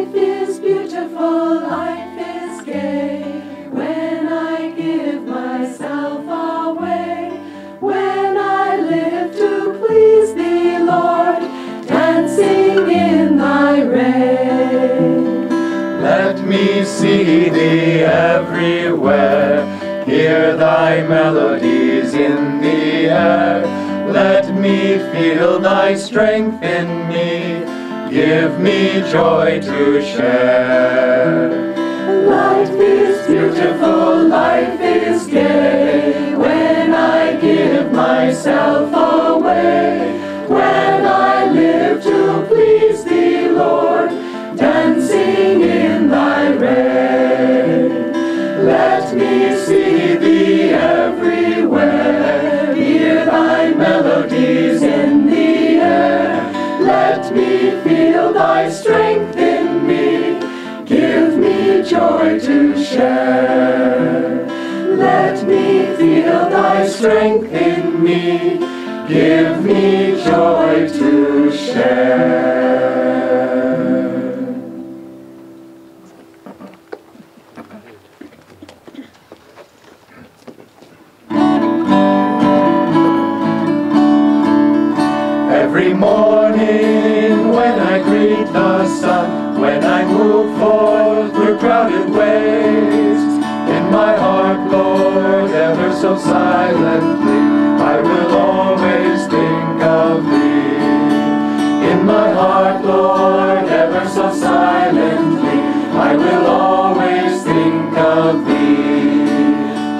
Life is beautiful, life is gay, when I give myself away, when I live to please thee, Lord, dancing in thy ray. Let me see thee everywhere, hear thy melodies in the air. Let me feel thy strength in me, give me joy to share. Life is beautiful, life is gay, when I give myself away, when I live to please thee, Lord, dancing in thy ray. Let me see thee everywhere, hear thy melodies in the air. Let me feel thy strength in me, give me joy to share. Let me feel thy strength in me, give me joy to share. Every morning when I greet the sun, when I move forth through crowded ways, in my heart, Lord, ever so silently, I will always think of thee. In my heart, Lord, ever so silently, I will always think of thee.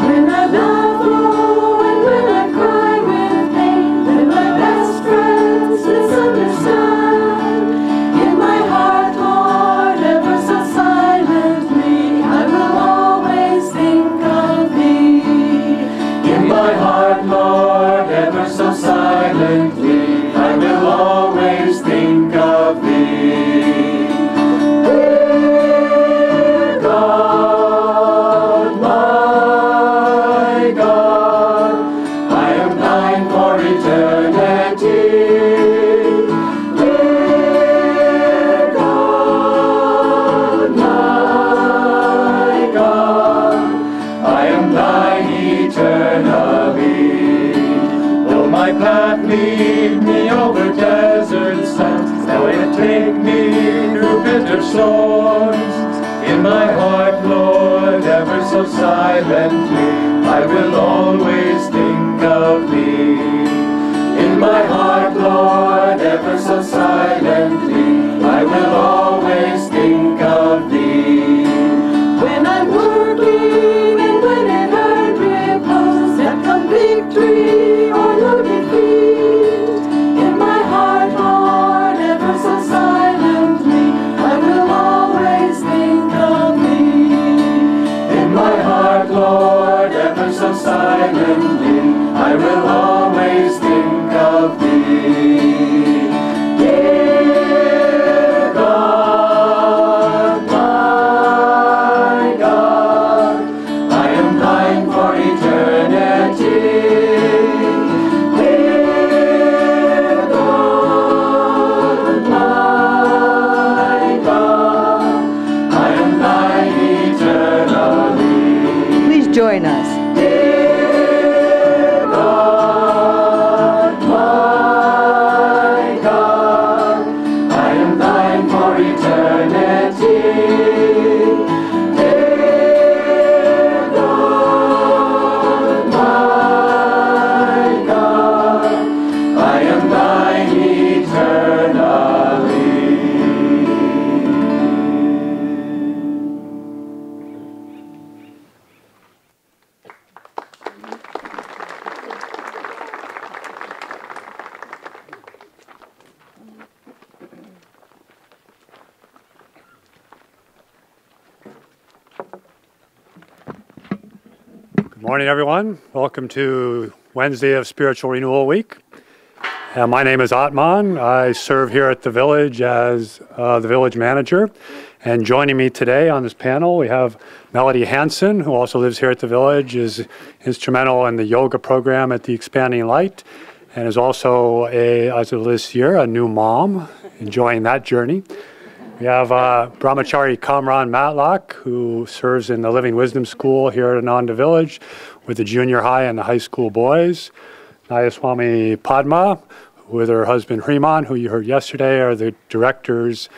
When I laugh, oh, and when I cry with pain, when my best friends misunderstand, in my heart, Lord, ever so silently, I will always think of thee. In my heart, Lord, ever so silently, I will always think of thee. Dear God, my God, I am thine for eternity. Dear God, my God, I am thine eternally. Though my path lead me over desert sands, though it take me through bitter storms, in my heart, Lord, ever so silently, I will always think of thee. In my heart, Lord, ever so silently, I will always think of thee. When I'm working and when it hurt repose, that come victory or no defeat, in my heart, Lord, ever so silently, I will always think of thee. In my heart, Lord, ever so silently, I will always think of thee. Dear God, my God, I am thine for eternity. Dear God, my God, I am thine eternally. Please join us. Dear God, my God, I am thine for eternity. Dear God, my God, I am thine eternally. Good morning, everyone. Welcome to Wednesday of Spiritual Renewal Week. My name is Atman. I serve here at the village as the village manager. And joining me today on this panel, we have Melody Hansen, who also lives here at the village, is instrumental in the yoga program at the Expanding Light, and is also, as of this year, a new mom, enjoying that journey. We We have Brahmachari Kamran Matlock, who serves in the Living Wisdom School here at Ananda Village with the junior high and the high school boys. Nayaswami Padma, with her husband Hriman, who you heard yesterday, are the directors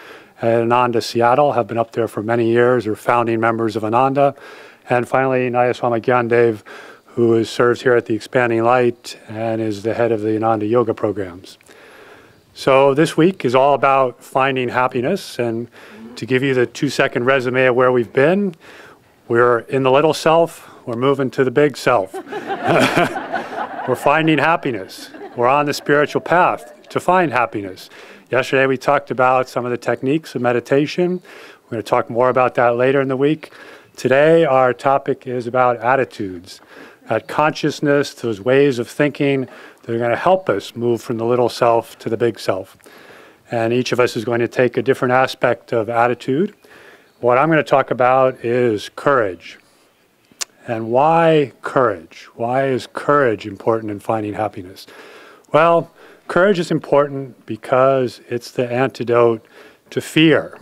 at Ananda Seattle, have been up there for many years, are founding members of Ananda. And finally, Nayaswami Gyandev, who serves here at the Expanding Light and is the head of the Ananda Yoga programs. So this week is all about finding happiness, and to give you the 2-second resume of where we've been, we're in the little self, we're moving to the big self. We're finding happiness. We're on the spiritual path to find happiness. Yesterday we talked about some of the techniques of meditation. We're going to talk more about that later in the week. Today our topic is about attitudes, that consciousness, those ways of thinking that are going to help us move from the little self to the big self. And each of us is going to take a different aspect of attitude. What I'm going to talk about is courage. And why courage? Why is courage important in finding happiness? Well, courage is important because it's the antidote to fear.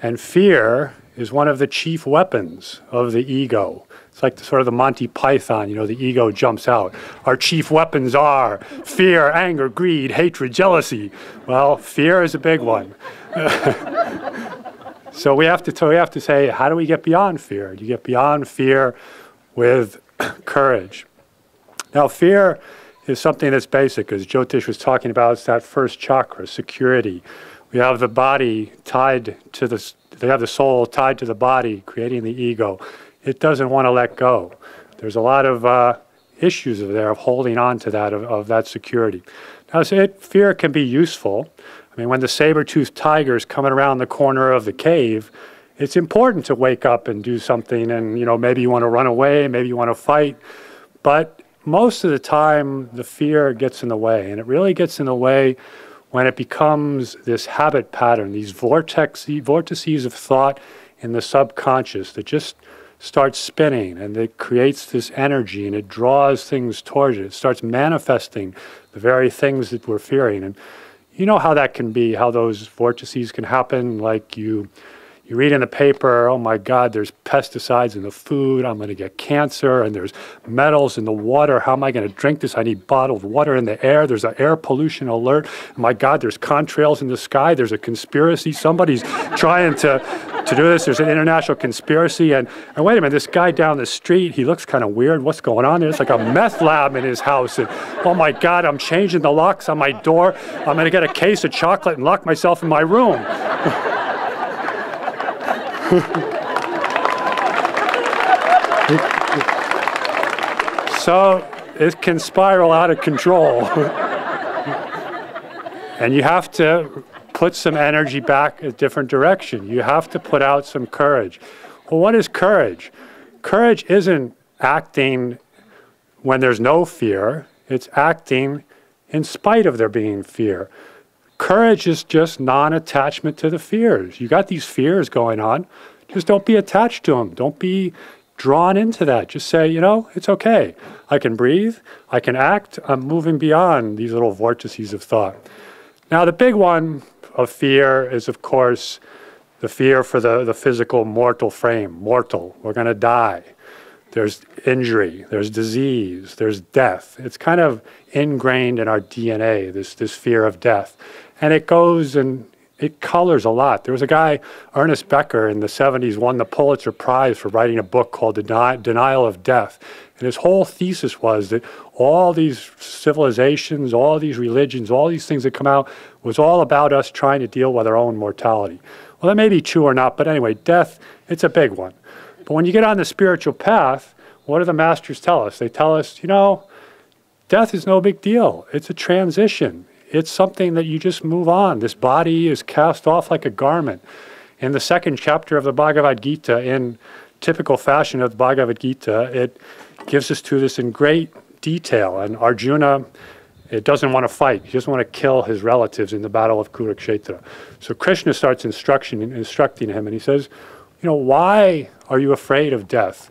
And fear is one of the chief weapons of the ego. It's like sort of the Monty Python, the ego jumps out. Our chief weapons are fear, anger, greed, hatred, jealousy. Well, fear is a big one. So we have to say, how do we get beyond fear? You get beyond fear with courage. Now, fear is something that's basic, as Jyotish was talking about. It's that first chakra, security. We have the body tied to they have the soul tied to the body, creating the ego. It doesn't want to let go. There's a lot of issues there of holding on to that, of that security. Now, fear can be useful. I mean, when the saber-toothed tiger is coming around the corner of the cave, it's important to wake up and do something, and maybe you want to run away, maybe you want to fight, but most of the time the fear gets in the way, and it really gets in the way when it becomes this habit pattern, these vortices of thought in the subconscious that just starts spinning, and it creates this energy, and it draws things towards it. It starts manifesting the very things that we're fearing. And you know how that can be, how those vortices can happen, like you read in the paper, oh my God, there's pesticides in the food, I'm going to get cancer, and there's metals in the water, how am I going to drink this? I need bottled water in the air, there's an air pollution alert, oh my God, there's contrails in the sky, there's a conspiracy, somebody's trying to do this, there's an international conspiracy, and wait a minute, this guy down the street, he looks kind of weird, what's going on there? It's like a meth lab in his house, and oh my God, I'm changing the locks on my door, I'm going to get a case of chocolate and lock myself in my room. So it can spiral out of control. And you have to put some energy back a different direction. You have to put out some courage. Well, what is courage? Courage isn't acting when there's no fear. It's acting in spite of there being fear. Courage is just non-attachment to the fears. You got these fears going on. Just don't be attached to them. Don't be drawn into that. Just say, it's okay. I can breathe. I can act. I'm moving beyond these little vortices of thought. Now, the big one of fear is, of course, the fear for the physical mortal frame. Mortal. We're going to die. There's injury. There's disease. There's death. It's kind of ingrained in our DNA, this fear of death. And it goes and it colors a lot. There was a guy, Ernest Becker, in the 70s, won the Pulitzer Prize for writing a book called The Denial of Death. And his whole thesis was that all these civilizations, all these religions, all these things that come out was all about us trying to deal with our own mortality. Well, that may be true or not, but anyway, death, it's a big one. But when you get on the spiritual path, what do the masters tell us? They tell us, death is no big deal. It's a transition. It's something that you just move on. This body is cast off like a garment. In the second chapter of the Bhagavad Gita, in typical fashion of the Bhagavad Gita, it gives us to this in great detail. And Arjuna, it doesn't want to fight. He doesn't want to kill his relatives in the battle of Kurukshetra. So Krishna starts instructing him, and he says, why are you afraid of death?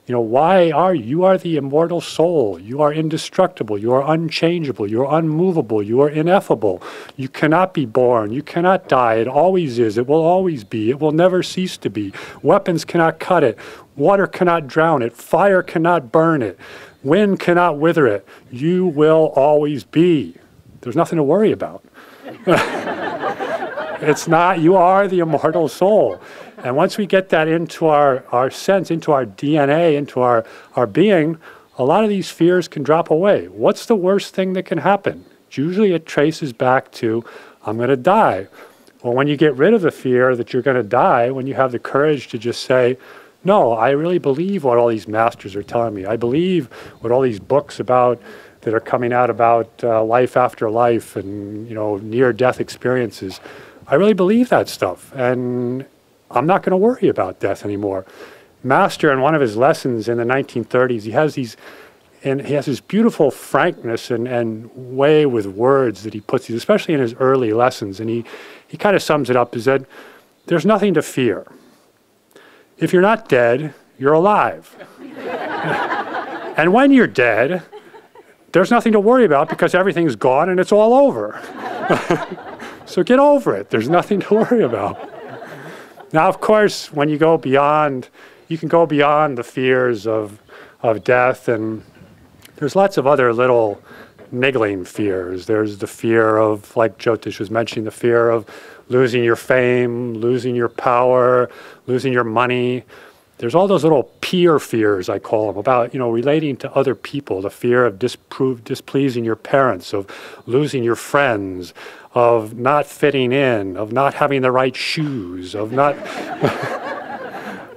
You know, why are you? You are the immortal soul. You are indestructible. You are unchangeable. You are unmovable. You are ineffable. You cannot be born. You cannot die. It always is. It will always be. It will never cease to be. Weapons cannot cut it. Water cannot drown it. Fire cannot burn it. Wind cannot wither it. You will always be. There's nothing to worry about. It's not, you are the immortal soul. And once we get that into our sense, into our DNA, into our being, a lot of these fears can drop away. What's the worst thing that can happen? Usually it traces back to, I'm going to die. Well, when you get rid of the fear that you're going to die, when you have the courage to just say, no, I really believe what all these masters are telling me. I believe what all these books about that are coming out about life after life and, you know, near-death experiences. I really believe that stuff, and I'm not going to worry about death anymore. Master, in one of his lessons in the 1930s, he has this beautiful frankness and way with words that he puts these, especially in his early lessons, and he kind of sums it up as that there's nothing to fear. If you're not dead, you're alive. And when you're dead, there's nothing to worry about because everything's gone and it's all over. So get over it. There's nothing to worry about. Now, of course, when you go beyond, you can go beyond the fears of death, and there's lots of other little niggling fears. There's the fear of, like Jyotish was mentioning, the fear of losing your fame, losing your power, losing your money. There's all those little peer fears, I call them, about, you know, relating to other people, the fear of displeasing your parents, of losing your friends, of not fitting in, of not having the right shoes, of not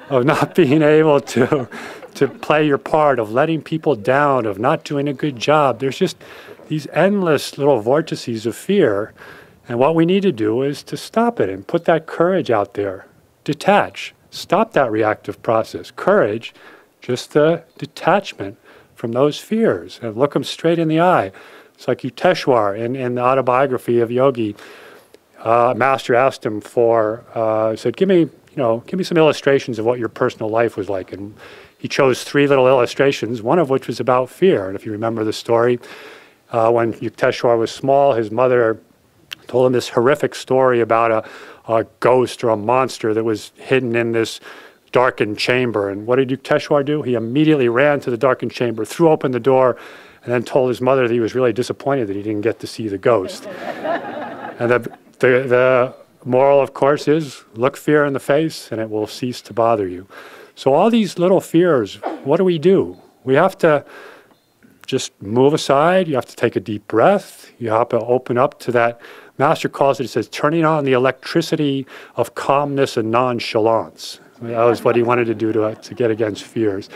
of not being able to play your part, of letting people down, of not doing a good job. There's just these endless little vortices of fear, and what we need to do is to stop it and put that courage out there. Detach. Stop that reactive process. Courage, just the detachment from those fears, and look them straight in the eye. It's like Yukteswar in the autobiography of Yogi. Master asked him he said, give me some illustrations of what your personal life was like. And he chose 3 little illustrations, one of which was about fear. And if you remember the story, when Yukteswar was small, his mother told him this horrific story about a ghost or a monster that was hidden in this darkened chamber. And what did Yukteswar do? He immediately ran to the darkened chamber, threw open the door, and then told his mother that he was really disappointed that he didn't get to see the ghost. And the moral, of course, is look fear in the face and it will cease to bother you. So all these little fears, what do? We have to just move aside. You have to take a deep breath. You have to open up to that. Master calls it, he says, turning on the electricity of calmness and nonchalance. That was what he wanted to do to get against fears.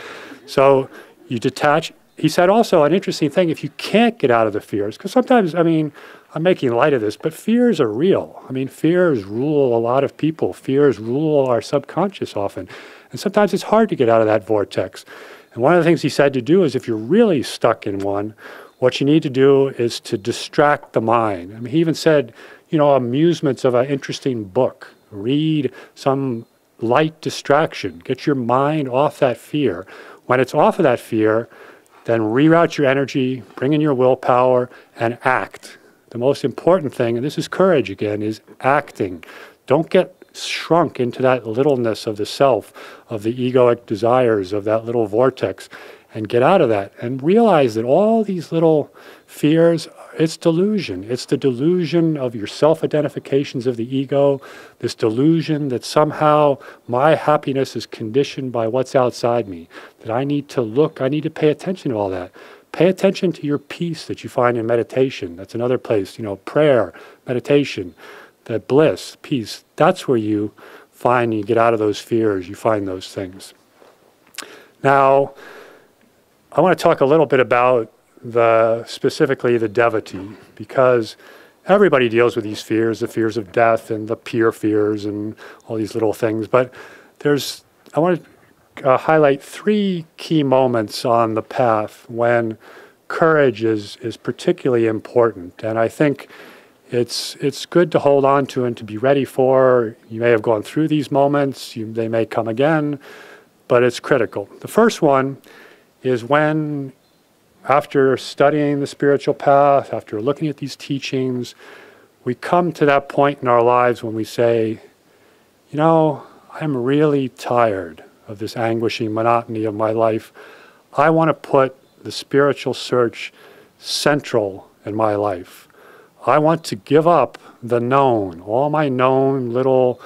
So you detach. He said also an interesting thing, if you can't get out of the fears, because sometimes, I mean, I'm making light of this, but fears are real. I mean, fears rule a lot of people. Fears rule our subconscious often. And sometimes it's hard to get out of that vortex. And one of the things he said to do is if you're really stuck in one, what you need to do is to distract the mind. I mean, he even said, you know, amusements of an interesting book. Read some light distraction. Get your mind off that fear. When it's off of that fear, then reroute your energy, bring in your willpower, and act. The most important thing, and this is courage again, is acting. Don't get shrunk into that littleness of the self, of the egoic desires, of that little vortex, and get out of that. And realize that all these little fears, it's delusion. It's the delusion of your self-identifications of the ego, this delusion that somehow my happiness is conditioned by what's outside me, that I need to pay attention to all that. Pay attention to your peace that you find in meditation. That's another place, you know, prayer, meditation, that bliss, peace. That's where you get out of those fears, you find those things. Now, I want to talk a little bit about specifically the devotee, because everybody deals with these fears, the fears of death and the peer fears and all these little things. But I want to highlight 3 key moments on the path when courage is particularly important. And I think it's good to hold on to and to be ready for. You may have gone through these moments. They may come again. but it's critical. The first one is when, after studying the spiritual path, after looking at these teachings, we come to that point in our lives when we say, you know, I'm really tired of this anguishing monotony of my life. I want to put the spiritual search central in my life. I want to give up the known, all my known little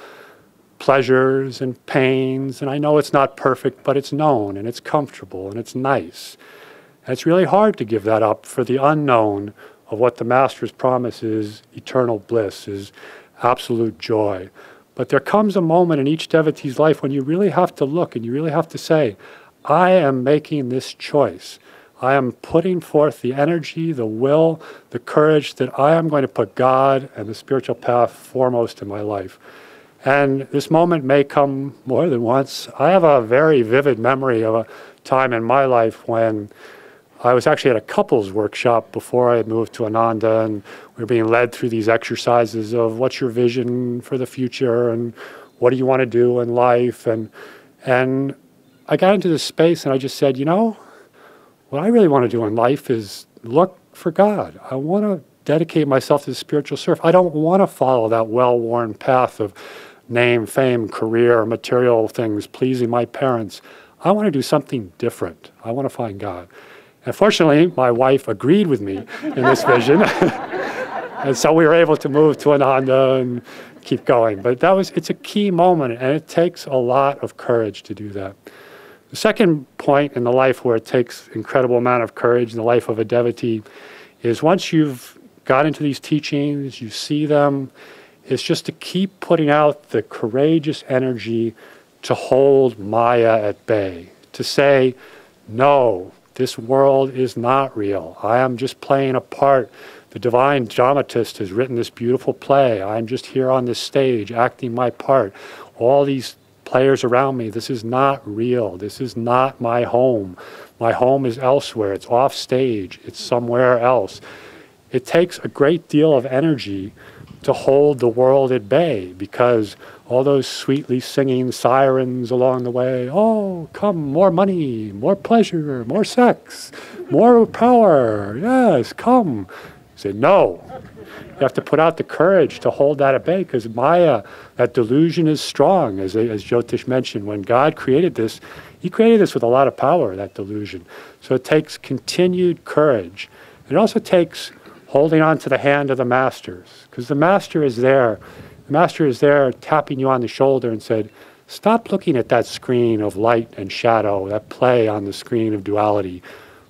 pleasures and pains, and I know it's not perfect, but it's known and it's comfortable and it's nice. And it's really hard to give that up for the unknown of what the Master's promise is, eternal bliss, is absolute joy. But there comes a moment in each devotee's life when you really have to look and you really have to say, I am making this choice. I am putting forth the energy, the will, the courage that I am going to put God and the spiritual path foremost in my life. And this moment may come more than once. I have a very vivid memory of a time in my life when I was actually at a couples workshop before I had moved to Ananda, and we were being led through these exercises of what's your vision for the future and what do you want to do in life. And I got into this space and I just said, you know, what I really want to do in life is look for God. I want to dedicate myself to the spiritual surf. I don't want to follow that well-worn path of name, fame, career, material things, pleasing my parents. I want to do something different. I want to find God. And fortunately, my wife agreed with me in this vision. And so we were able to move to Ananda and keep going. But it's a key moment, and it takes a lot of courage to do that. The second point in the life where it takes incredible amount of courage in the life of a devotee is once you've got into these teachings, you see them, it's just to keep putting out the courageous energy to hold Maya at bay, to say, no, this world is not real. I am just playing a part. The divine dramatist has written this beautiful play. I'm just here on this stage acting my part. All these players around me, this is not real. This is not my home. My home is elsewhere. It's off stage. It's somewhere else. It takes a great deal of energy to hold the world at bay, because all those sweetly singing sirens along the way, oh, come, more money, more pleasure, more sex, more power, yes, come. You say, no. You have to put out the courage to hold that at bay, because Maya, that delusion is strong, as Jyotish mentioned. When God created this, he created this with a lot of power, that delusion. So it takes continued courage. It also takes holding on to the hand of the masters, because the master is there. The master is there tapping you on the shoulder and said, stop looking at that screen of light and shadow, that play on the screen of duality.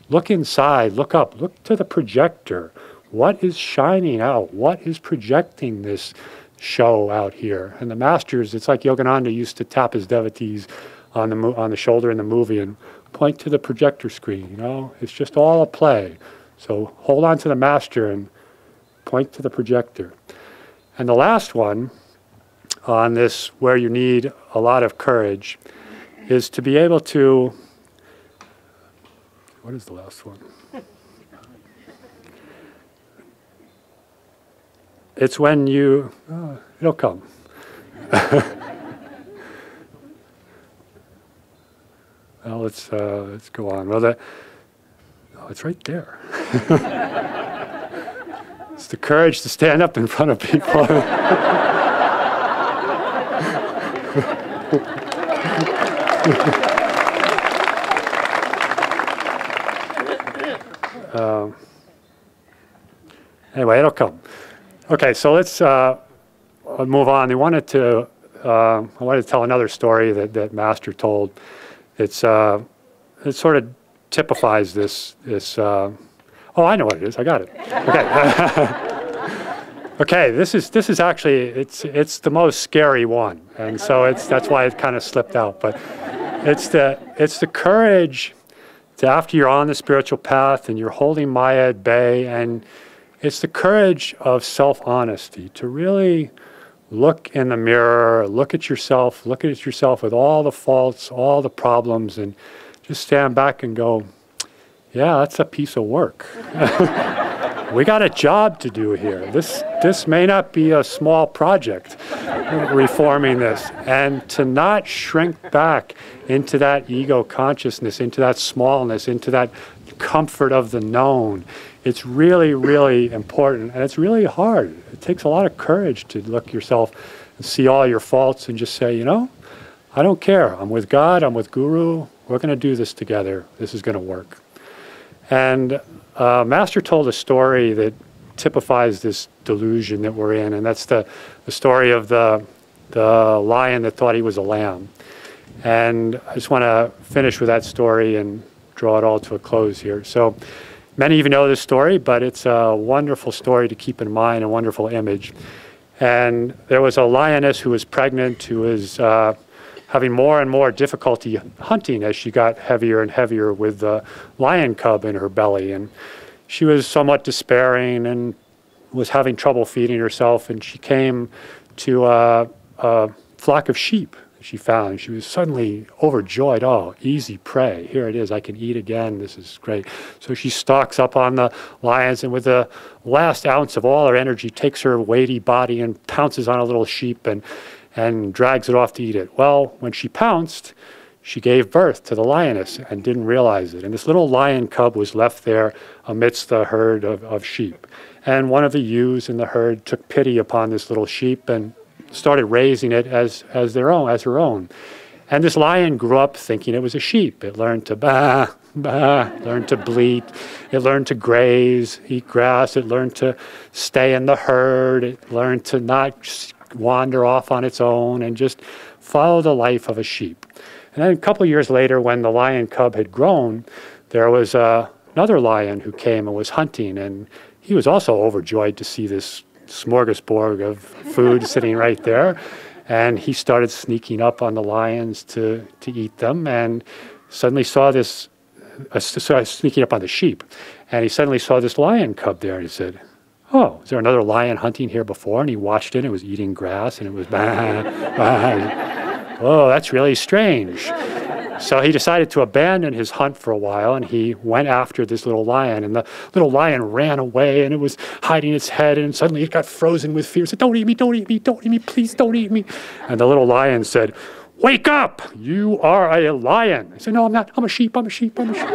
Look inside, look up, look to the projector. What is shining out? What is projecting this show out here? And the masters, it's like Yogananda used to tap his devotees on the shoulder in the movie and point to the projector screen. You know, it's just all a play. So hold on to the master and point to the projector. And the last one on this, where you need a lot of courage, is to be able to, what is the last one? It's when you, it'll come. Well, let's go on. Well, it's right there. It's the courage to stand up in front of people. Anyway, it'll come. Okay, so let's move on. I wanted to tell another story that Master told. It sort of typifies this. Oh, I know what it is. I got it. Okay. Okay. This is actually it's the most scary one, and so that's why it kind of slipped out. But it's the courage to, after you're on the spiritual path and you're holding Maya at bay, and it's the courage of self-honesty to really look in the mirror, look at yourself with all the faults, all the problems, and just stand back and go, yeah, that's a piece of work. We got a job to do here. This may not be a small project. reforming this. And to not shrink back into that ego consciousness, into that smallness, into that comfort of the known. It's really, really important, and it's really hard. It takes a lot of courage to look yourself and see all your faults and just say, you know, I don't care. I'm with God, I'm with Guru. We're going to do this together. This is going to work. And Master told a story that typifies this delusion that we're in, and that's the story of the lion that thought he was a lamb. And I just want to finish with that story and draw it all to a close here. So many of you know this story, but it's a wonderful story to keep in mind, a wonderful image. And there was a lioness who was pregnant, who was having more and more difficulty hunting as she got heavier and heavier with the lion cub in her belly. And she was somewhat despairing and was having trouble feeding herself. And she came to a flock of sheep she found. She was suddenly overjoyed. Oh, easy prey. Here it is. I can eat again. This is great. So she stalks up on the lions and with the last ounce of all her energy takes her weighty body and pounces on a little sheep and drags it off to eat it. Well, when she pounced, she gave birth to the lioness and didn't realize it. And this little lion cub was left there amidst the herd of sheep. And one of the ewes in the herd took pity upon this little sheep and started raising it as her own. And this lion grew up thinking it was a sheep. It learned to baa, baa, learned to bleat. It learned to graze, eat grass. It learned to stay in the herd. It learned to not wander off on its own and just follow the life of a sheep. And then a couple of years later, when the lion cub had grown, there was another lion who came and was hunting, and he was also overjoyed to see this smorgasbord of food sitting right there. And he started sneaking up on the lions to eat them, and suddenly saw this, sneaking up on the sheep, and he suddenly saw this lion cub there, and he said, oh, is there another lion hunting here before? And he watched it, and it was eating grass, and it was bah, bah. Oh, that's really strange. So he decided to abandon his hunt for a while, and he went after this little lion. And the little lion ran away, and it was hiding its head, and suddenly it got frozen with fear. It said, don't eat me, don't eat me, don't eat me, please don't eat me. And the little lion said, wake up, you are a lion. He said, no, I'm not, I'm a sheep, I'm a sheep, I'm a sheep.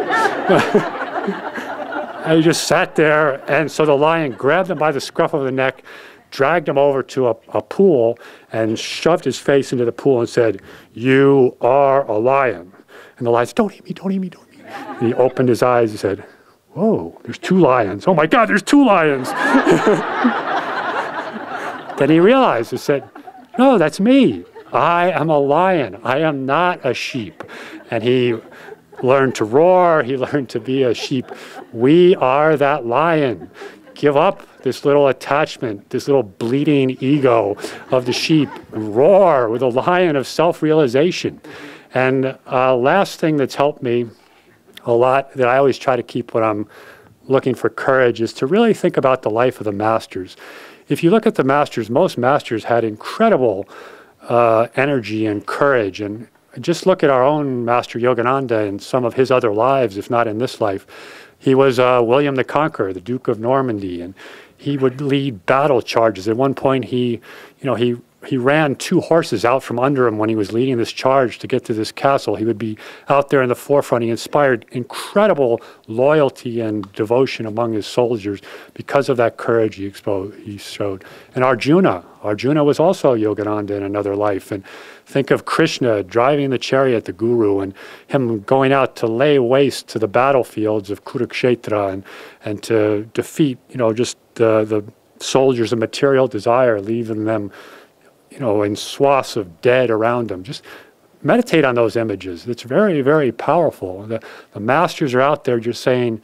And he just sat there, and so the lion grabbed him by the scruff of the neck, dragged him over to a pool, and shoved his face into the pool and said, you are a lion. And the lion said, don't eat me, don't eat me, don't eat me. And he opened his eyes and said, whoa, there's two lions. Oh my God, there's two lions. Then he realized, he said, no, that's me. I am a lion. I am not a sheep. And he learned to roar. He learned to be a sheep. We are that lion. Give up this little attachment, this little bleeding ego of the sheep. Roar with a lion of self-realization. And last thing that's helped me a lot, that I always try to keep when I'm looking for courage, is to really think about the life of the masters. If you look at the masters, most masters had incredible energy and courage. And just look at our own Master Yogananda and some of his other lives, if not in this life. He was William the Conqueror, the Duke of Normandy, and he would lead battle charges. At one point, he ran two horses out from under him when he was leading this charge to get to this castle. He would be out there in the forefront. He inspired incredible loyalty and devotion among his soldiers because of that courage he showed. And Arjuna was also Yogananda in another life. And think of Krishna driving the chariot, the Guru, and him going out to lay waste to the battlefields of Kurukshetra and to defeat, just the soldiers of material desire, leaving them in swaths of dead around them. Just meditate on those images. It's very, very powerful. The masters are out there just saying,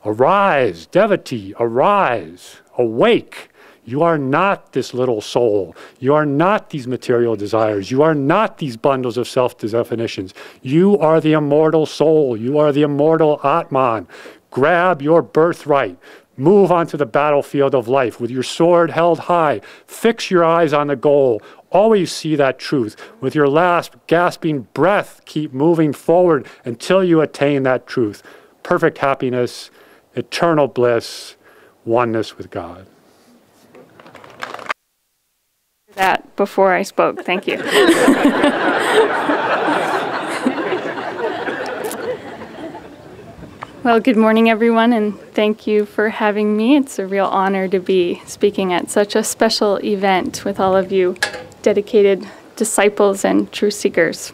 arise, devotee, arise, awake. You are not this little soul. You are not these material desires. You are not these bundles of self-definitions. You are the immortal soul. You are the immortal Atman. Grab your birthright. Move onto the battlefield of life with your sword held high. Fix your eyes on the goal. Always see that truth. With your last gasping breath, keep moving forward until you attain that truth. Perfect happiness, eternal bliss, oneness with God. that before I spoke. Thank you. Well, good morning, everyone, and thank you for having me. It's a real honor to be speaking at such a special event with all of you dedicated disciples and truth seekers.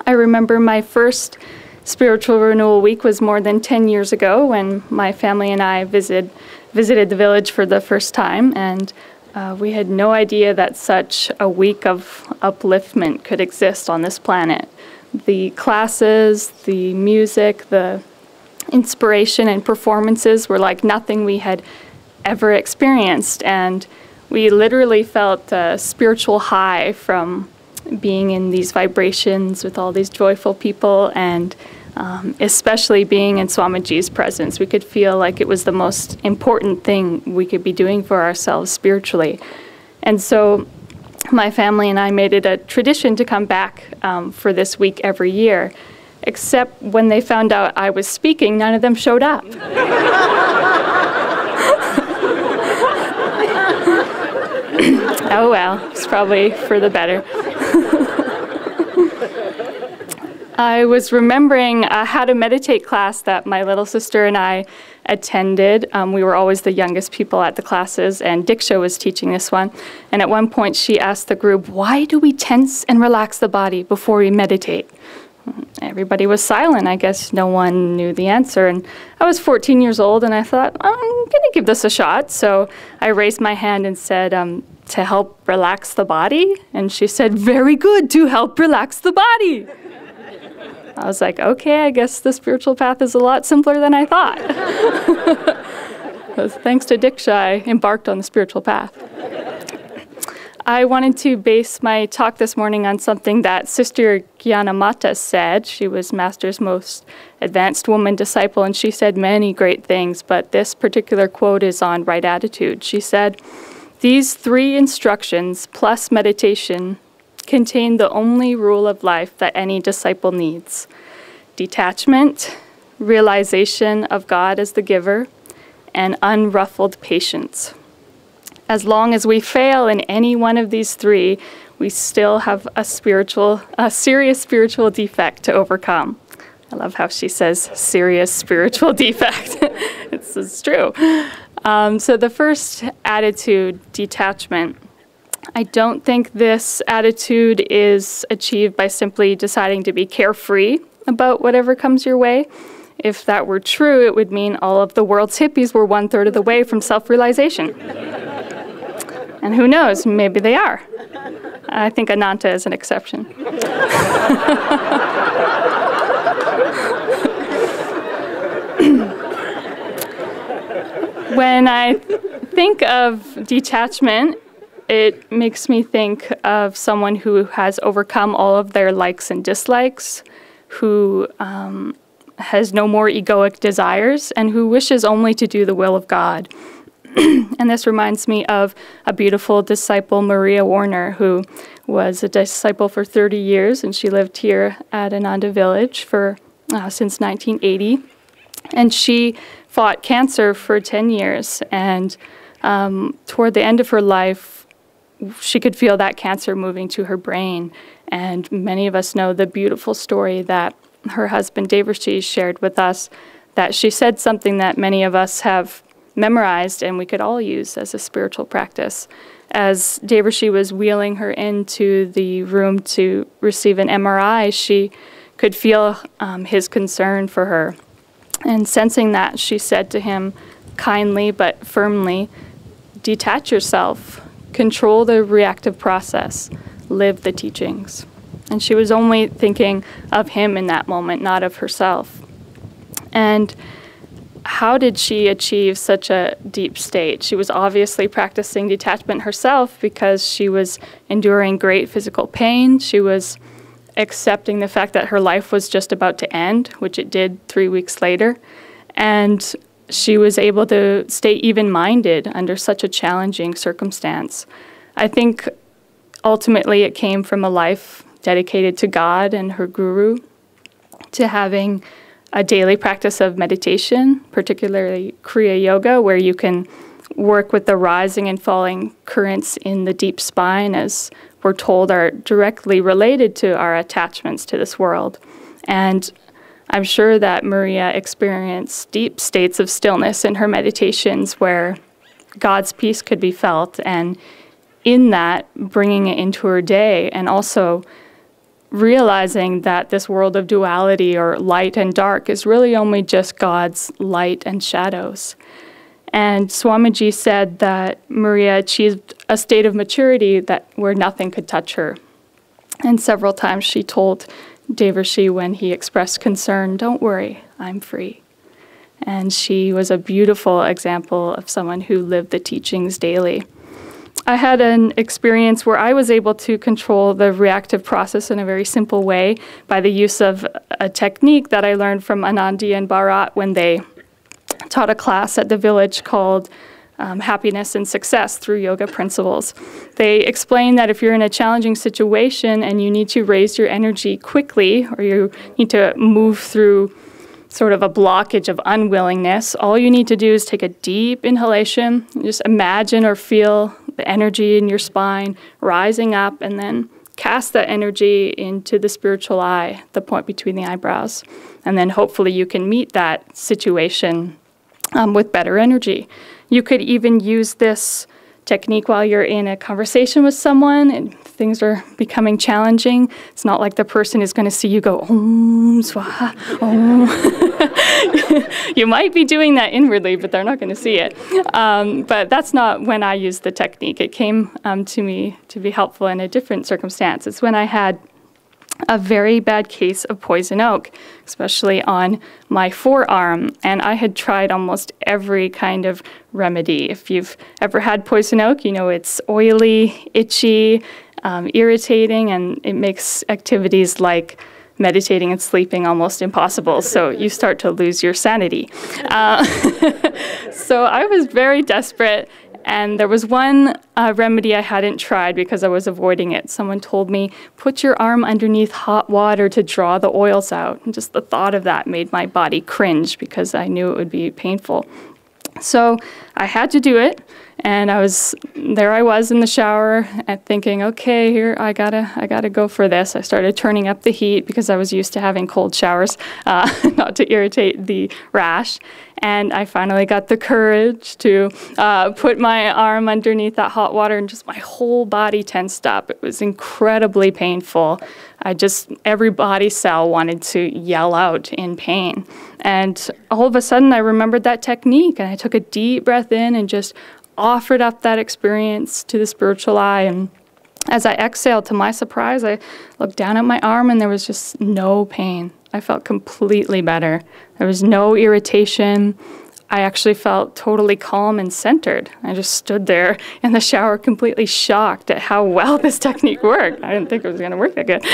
I remember my first Spiritual Renewal Week was more than 10 years ago when my family and I visited the village for the first time, and we had no idea that such a week of upliftment could exist on this planet. The classes, the music, the inspiration and performances were like nothing we had ever experienced, and we literally felt a spiritual high from being in these vibrations with all these joyful people, and especially being in Swamiji's presence. We could feel like it was the most important thing we could be doing for ourselves spiritually. And so my family and I made it a tradition to come back for this week every year. Except when they found out I was speaking, none of them showed up. Oh well, it's probably for the better. I was remembering how to meditate class that my little sister and I attended. We were always the youngest people at the classes, and Diksha was teaching this one. And at one point she asked the group, "Why do we tense and relax the body before we meditate?" Everybody was silent. I guess no one knew the answer. And I was 14 years old, and I thought, I'm going to give this a shot. So I raised my hand and said, to help relax the body? And she said, very good, to help relax the body. I was like, okay, I guess the spiritual path is a lot simpler than I thought. Thanks to Diksha, I embarked on the spiritual path. I wanted to base my talk this morning on something that Sister Gyanamata said. She was Master's most advanced woman disciple, and she said many great things, but this particular quote is on right attitude. She said, "These three instructions plus meditation contain the only rule of life that any disciple needs: detachment, realization of God as the giver, and unruffled patience. As long as we fail in any one of these three, we still have a serious spiritual defect to overcome." I love how she says serious spiritual defect. It's true. So the first attitude, detachment, I don't think this attitude is achieved by simply deciding to be carefree about whatever comes your way. If that were true, it would mean all of the world's hippies were 1/3 of the way from self-realization. And who knows, maybe they are. I think Ananda is an exception. When I think of detachment, it makes me think of someone who has overcome all of their likes and dislikes, who has no more egoic desires, and who wishes only to do the will of God. And this reminds me of a beautiful disciple, Maria Warner, who was a disciple for 30 years, and she lived here at Ananda Village since 1980. And she fought cancer for 10 years, and toward the end of her life, she could feel that cancer moving to her brain. And many of us know the beautiful story that her husband, Devarshi, shared with us, that she said something that many of us have memorized and we could all use as a spiritual practice. As Devarshi was wheeling her into the room to receive an MRI, she could feel his concern for her. And sensing that, she said to him kindly but firmly, "Detach yourself, control the reactive process, live the teachings." And she was only thinking of him in that moment, not of herself. And how did she achieve such a deep state? She was obviously practicing detachment herself because she was enduring great physical pain. She was accepting the fact that her life was just about to end, which it did 3 weeks later. And she was able to stay even-minded under such a challenging circumstance. I think ultimately it came from a life dedicated to God and her guru, to having a daily practice of meditation, particularly Kriya Yoga, where you can work with the rising and falling currents in the deep spine, as we're told are directly related to our attachments to this world. And I'm sure that Maria experienced deep states of stillness in her meditations where God's peace could be felt, and in that, bringing it into her day, and also realizing that this world of duality or light and dark is really only just God's light and shadows. And Swamiji said that Maria achieved a state of maturity where nothing could touch her. And several times she told Devarshi when he expressed concern, "Don't worry, I'm free." And she was a beautiful example of someone who lived the teachings daily. I had an experience where I was able to control the reactive process in a very simple way by the use of a technique that I learned from Ananda and Bharat when they taught a class at the village called Happiness and Success through Yoga Principles. They explain that if you're in a challenging situation and you need to raise your energy quickly, or you need to move through sort of a blockage of unwillingness, all you need to do is take a deep inhalation, just imagine or feel the energy in your spine rising up, and then cast that energy into the spiritual eye, the point between the eyebrows. And then hopefully you can meet that situation with better energy. You could even use this technique while you're in a conversation with someone and things are becoming challenging. It's not like the person is going to see you go, Om Swaha, Om. You might be doing that inwardly, but they're not going to see it. But that's not when I used the technique. It came to me to be helpful in a different circumstance. It's when I had a very bad case of poison oak, especially on my forearm. And I had tried almost every kind of remedy. If you've ever had poison oak, you know it's oily, itchy, irritating, and it makes activities like meditating and sleeping almost impossible. So you start to lose your sanity. So I was very desperate. And there was one remedy I hadn't tried because I was avoiding it. Someone told me, put your arm underneath hot water to draw the oils out. And just the thought of that made my body cringe because I knew it would be painful. So I had to do it. And I was in the shower and thinking, okay, here, I gotta go for this. I started turning up the heat because I was used to having cold showers, not to irritate the rash. And I finally got the courage to put my arm underneath that hot water, and just my whole body tensed up. It was incredibly painful. Every body cell wanted to yell out in pain. And all of a sudden I remembered that technique, and I took a deep breath in and just offered up that experience to the spiritual eye. And as I exhaled, to my surprise, I looked down at my arm and there was just no pain. I felt completely better. There was no irritation. I actually felt totally calm and centered. I just stood there in the shower completely shocked at how well this technique worked. I didn't think it was going to work that good.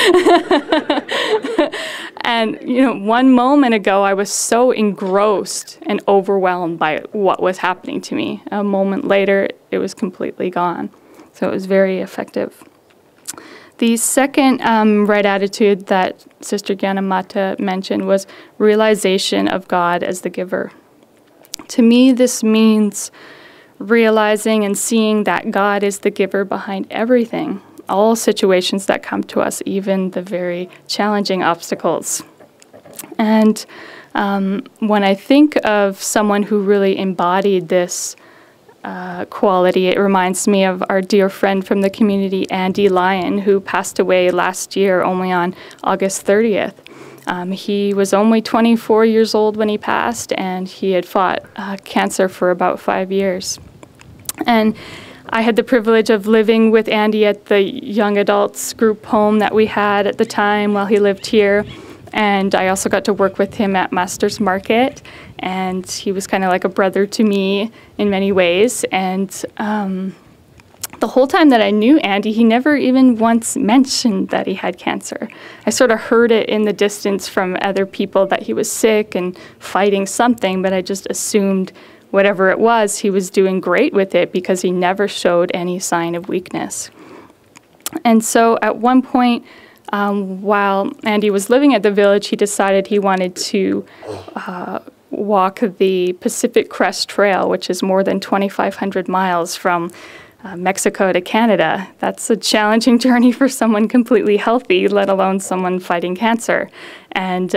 And, one moment ago, I was so engrossed and overwhelmed by what was happening to me. A moment later, it was completely gone. So it was very effective. The second right attitude that Sister Gyanamata mentioned was realization of God as the giver. To me, this means realizing and seeing that God is the giver behind everything, all situations that come to us, even the very challenging obstacles. And when I think of someone who really embodied this quality, it reminds me of our dear friend from the community, Andy Lyon, who passed away last year, only on August 30th. He was only 24 years old when he passed, and he had fought cancer for about 5 years. And I had the privilege of living with Andy at the young adults group home that we had at the time while he lived here. And I also got to work with him at Master's Market, and he was kind of like a brother to me in many ways. And the whole time that I knew Andy, he never even once mentioned that he had cancer. I sort of heard it in the distance from other people that he was sick and fighting something, but I just assumed whatever it was, he was doing great with it because he never showed any sign of weakness. And so at one point, While Andy was living at the village, he decided he wanted to walk the Pacific Crest Trail, which is more than 2,500 miles from Mexico to Canada. That's a challenging journey for someone completely healthy, let alone someone fighting cancer. And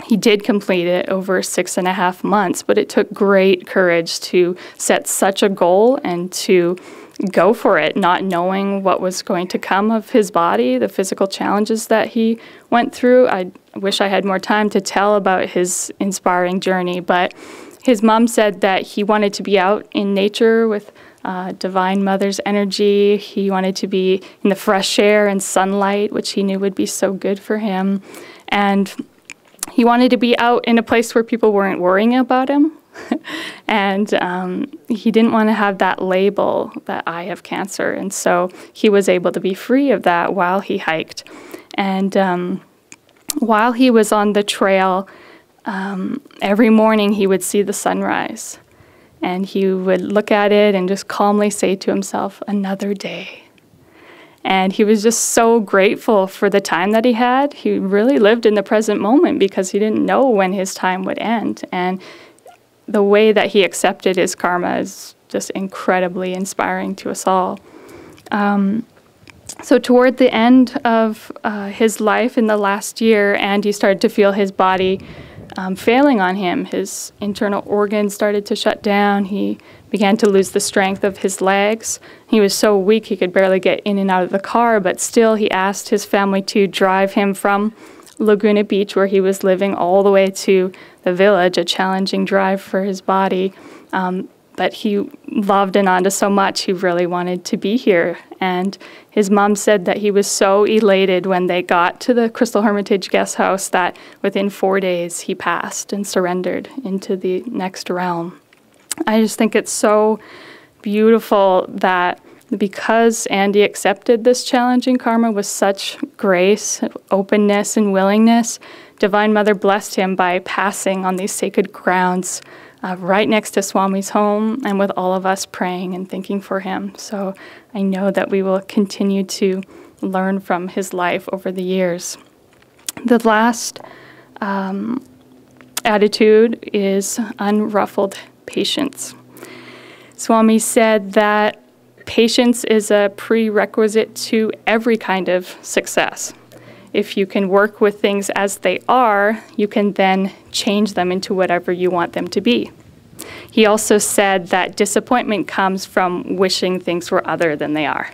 he did complete it over 6.5 months, but it took great courage to set such a goal and to go for it, not knowing what was going to come of his body, the physical challenges that he went through. I wish I had more time to tell about his inspiring journey, but his mom said that he wanted to be out in nature with Divine Mother's energy. He wanted to be in the fresh air and sunlight, which he knew would be so good for him. And he wanted to be out in a place where people weren't worrying about him. And he didn't want to have that label that I have cancer. And so he was able to be free of that while he hiked. And while he was on the trail, every morning he would see the sunrise. And he would look at it and just calmly say to himself, another day. And he was just so grateful for the time that he had. He really lived in the present moment because he didn't know when his time would end. And the way that he accepted his karma is just incredibly inspiring to us all. So toward the end of his life in the last year, Andy started to feel his body failing on him. His internal organs started to shut down. He began to lose the strength of his legs. He was so weak he could barely get in and out of the car, but still he asked his family to drive him from Laguna Beach, where he was living, all the way to the village, a challenging drive for his body. But he loved Ananda so much, he really wanted to be here. And his mom said that he was so elated when they got to the Crystal Hermitage guest house that within 4 days he passed and surrendered into the next realm. I just think it's so beautiful that because Andy accepted this challenging karma with such grace, openness, and willingness, Divine Mother blessed him by passing on these sacred grounds right next to Swami's home, and with all of us praying and thinking for him. So I know that we will continue to learn from his life over the years. The last attitude is unruffled patience. Swami said that patience is a prerequisite to every kind of success. If you can work with things as they are, you can then change them into whatever you want them to be. He also said that disappointment comes from wishing things were other than they are.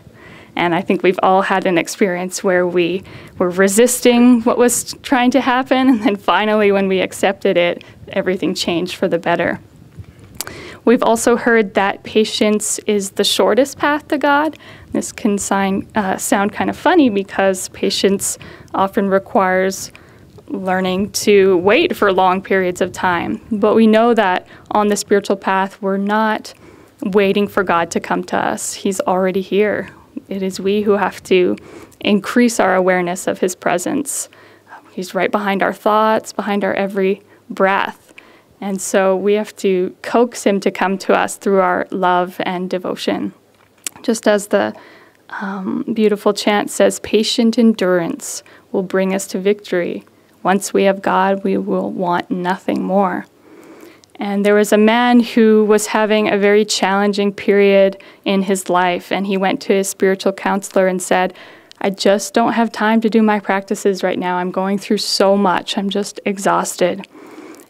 And I think we've all had an experience where we were resisting what was trying to happen, and then finally when we accepted it, everything changed for the better. We've also heard that patience is the shortest path to God. This can sound kind of funny because patience often requires learning to wait for long periods of time. But we know that on the spiritual path, we're not waiting for God to come to us. He's already here. It is we who have to increase our awareness of his presence. He's right behind our thoughts, behind our every breath. And so we have to coax him to come to us through our love and devotion. Just as the beautiful chant says, patient endurance will bring us to victory. Once we have God, we will want nothing more. And there was a man who was having a very challenging period in his life, and he went to his spiritual counselor and said, I just don't have time to do my practices right now. I'm going through so much. I'm just exhausted.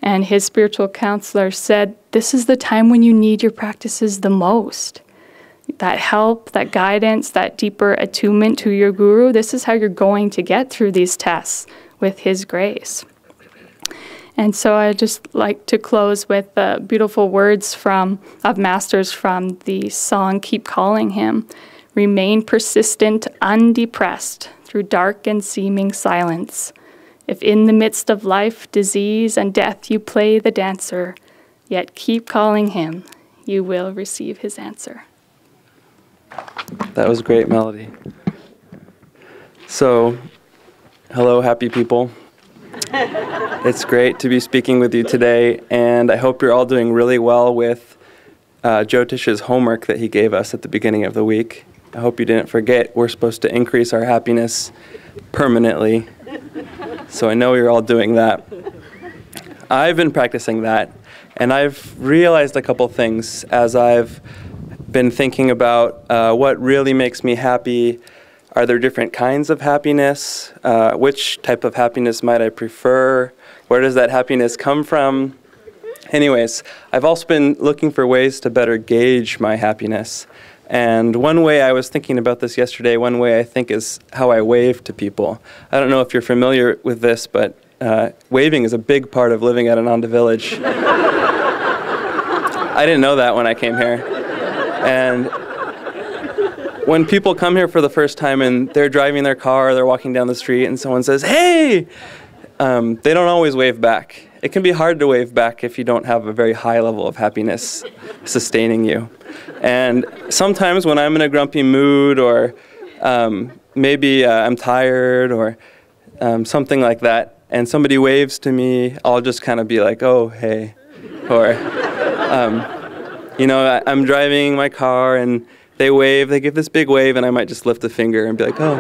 And his spiritual counselor said, this is the time when you need your practices the most. That help, that guidance, that deeper attunement to your guru, this is how you're going to get through these tests with his grace. And so I just like to close with the beautiful words of masters from the song Keep Calling Him. Remain persistent, undepressed through dark and seeming silence. If in the midst of life, disease, and death you play the dancer, yet keep calling him, you will receive his answer. That was a great melody. So, hello, happy people. It's great to be speaking with you today, and I hope you're all doing really well with Jyotish's homework that he gave us at the beginning of the week. I hope you didn't forget we're supposed to increase our happiness permanently. So I know you're all doing that. I've been practicing that, and I've realized a couple things as I've been thinking about what really makes me happy. Are there different kinds of happiness? Which type of happiness might I prefer? Where does that happiness come from? Anyways, I've also been looking for ways to better gauge my happiness. And one way I was thinking about this yesterday, one way I think is how I wave to people. I don't know if you're familiar with this, but waving is a big part of living at Ananda Village. I didn't know that when I came here. And when people come here for the first time and they're driving their car, they're walking down the street and someone says, "Hey!" They don't always wave back. It can be hard to wave back if you don't have a very high level of happiness sustaining you. And sometimes when I'm in a grumpy mood or maybe I'm tired or something like that, and somebody waves to me, I'll just kind of be like, "Oh, hey." Or, I'm driving my car and they wave, they give this big wave, and I might just lift a finger and be like, "Oh."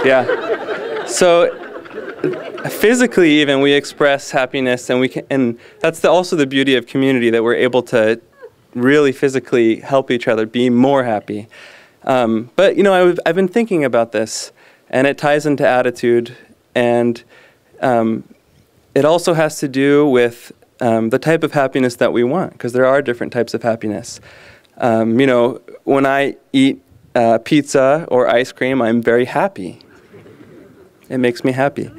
Yeah. So physically even we express happiness, and that's also the beauty of community, that we're able to really physically help each other be more happy. But I've been thinking about this, and it ties into attitude, and it also has to do with the type of happiness that we want, because there are different types of happiness. When I eat pizza or ice cream, I'm very happy. It makes me happy.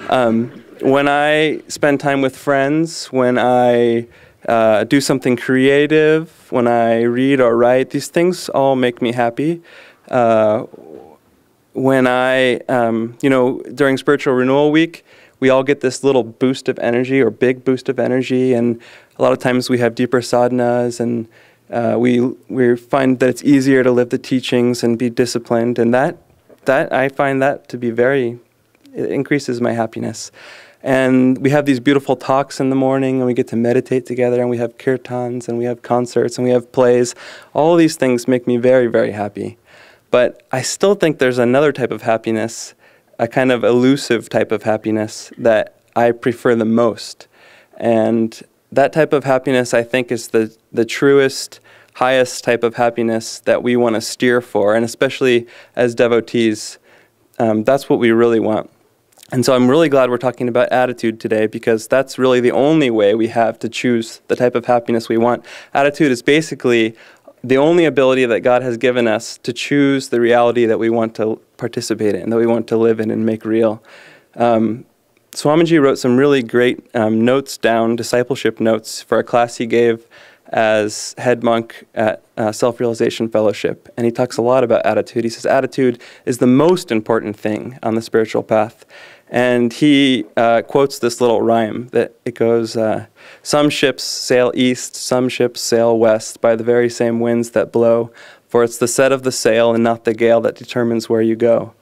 When I spend time with friends, when I do something creative, when I read or write, these things all make me happy. When during Spiritual Renewal Week, we all get this little boost of energy, or big boost of energy, and a lot of times we have deeper sadhanas, and we find that it's easier to live the teachings and be disciplined, and that I find that to be it increases my happiness. And we have these beautiful talks in the morning, and we get to meditate together, and we have kirtans, and we have concerts, and we have plays. All these things make me very, very happy. But I still think there's another type of happiness, a kind of elusive type of happiness that I prefer the most. And that type of happiness, I think, is the truest, highest type of happiness that we want to steer for, and especially as devotees, that's what we really want. And so I'm really glad we're talking about attitude today, because that's really the only way we have to choose the type of happiness we want. Attitude is basically the only ability that God has given us to choose the reality that we want to participate in, that we want to live in and make real. Swamiji wrote some really great notes down, discipleship notes, for a class he gave as head monk at Self-Realization Fellowship. And he talks a lot about attitude. He says attitude is the most important thing on the spiritual path. And he quotes this little rhyme that it goes, "Some ships sail east, some ships sail west, by the very same winds that blow, for it's the set of the sail and not the gale that determines where you go."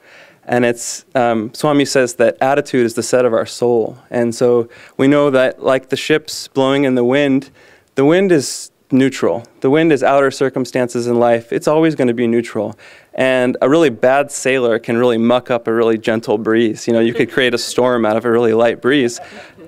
And it's, Swami says that attitude is the set of our soul. And so we know that, like the ships blowing in the wind is neutral. The wind is outer circumstances in life. It's always going to be neutral. And a really bad sailor can really muck up a really gentle breeze. You could create a storm out of a really light breeze.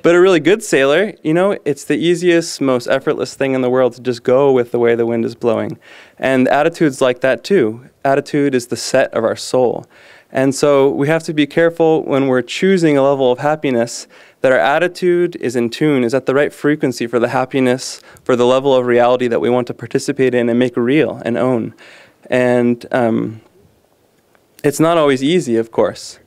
But a really good sailor, it's the easiest, most effortless thing in the world to just go with the way the wind is blowing. And attitude's like that too. Attitude is the set of our soul. And so we have to be careful when we're choosing a level of happiness that our attitude is in tune, is at the right frequency for the happiness, for the level of reality that we want to participate in and make real and own. And it's not always easy, of course.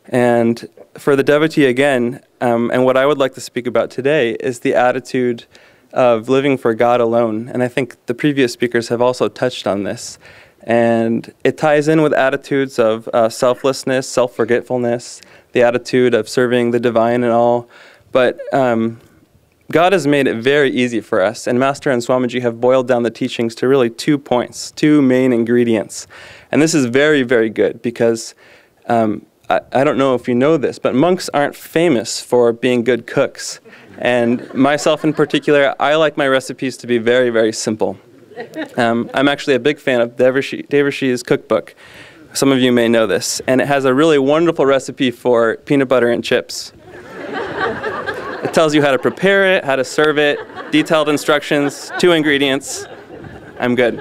And for the devotee, again, and what I would like to speak about today is the attitude of living for God alone. And I think the previous speakers have also touched on this. And it ties in with attitudes of selflessness, self-forgetfulness, the attitude of serving the divine and all. But God has made it very easy for us. And Master and Swamiji have boiled down the teachings to really 2 points, 2 main ingredients. And this is very, very good, because I don't know if you know this, but monks aren't famous for being good cooks. And myself in particular, I like my recipes to be very, very simple. I'm actually a big fan of Devarshi's cookbook. Some of you may know this, and it has a really wonderful recipe for peanut butter and chips. It tells you how to prepare it, how to serve it, detailed instructions, 2 ingredients. I'm good.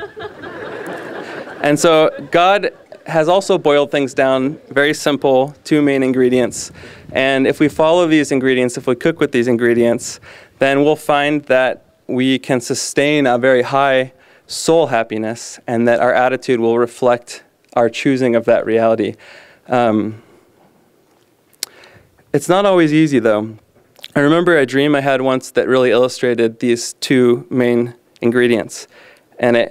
And so God has also boiled things down, very simple, 2 main ingredients. And if we follow these ingredients, if we cook with these ingredients, then we'll find that we can sustain a very high soul happiness, and that our attitude will reflect our choosing of that reality. It's not always easy, though. I remember a dream I had once that really illustrated these 2 main ingredients. And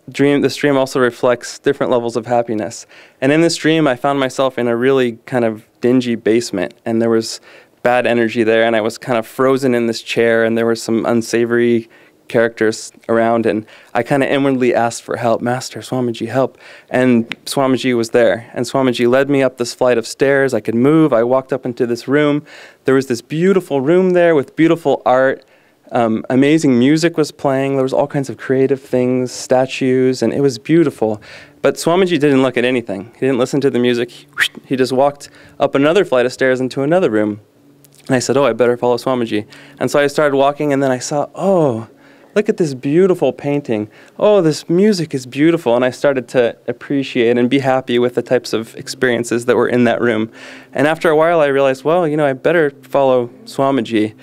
this dream also reflects different levels of happiness. And in this dream, I found myself in a really kind of dingy basement, and there was bad energy there, and I was kind of frozen in this chair, and there were some unsavory characters around, and I kind of inwardly asked for help. Master, Swamiji, help. And Swamiji was there, and Swamiji led me up this flight of stairs. I could move. I walked up into this room. There was this beautiful room there with beautiful art. Amazing music was playing. There was all kinds of creative things, statues, and it was beautiful. But Swamiji didn't look at anything. He didn't listen to the music. He just walked up another flight of stairs into another room. And I said, oh, I better follow Swamiji. And so I started walking, and then I saw, oh, look at this beautiful painting. Oh, this music is beautiful. And I started to appreciate and be happy with the types of experiences that were in that room. And after a while, I realized, well, I better follow Swamiji,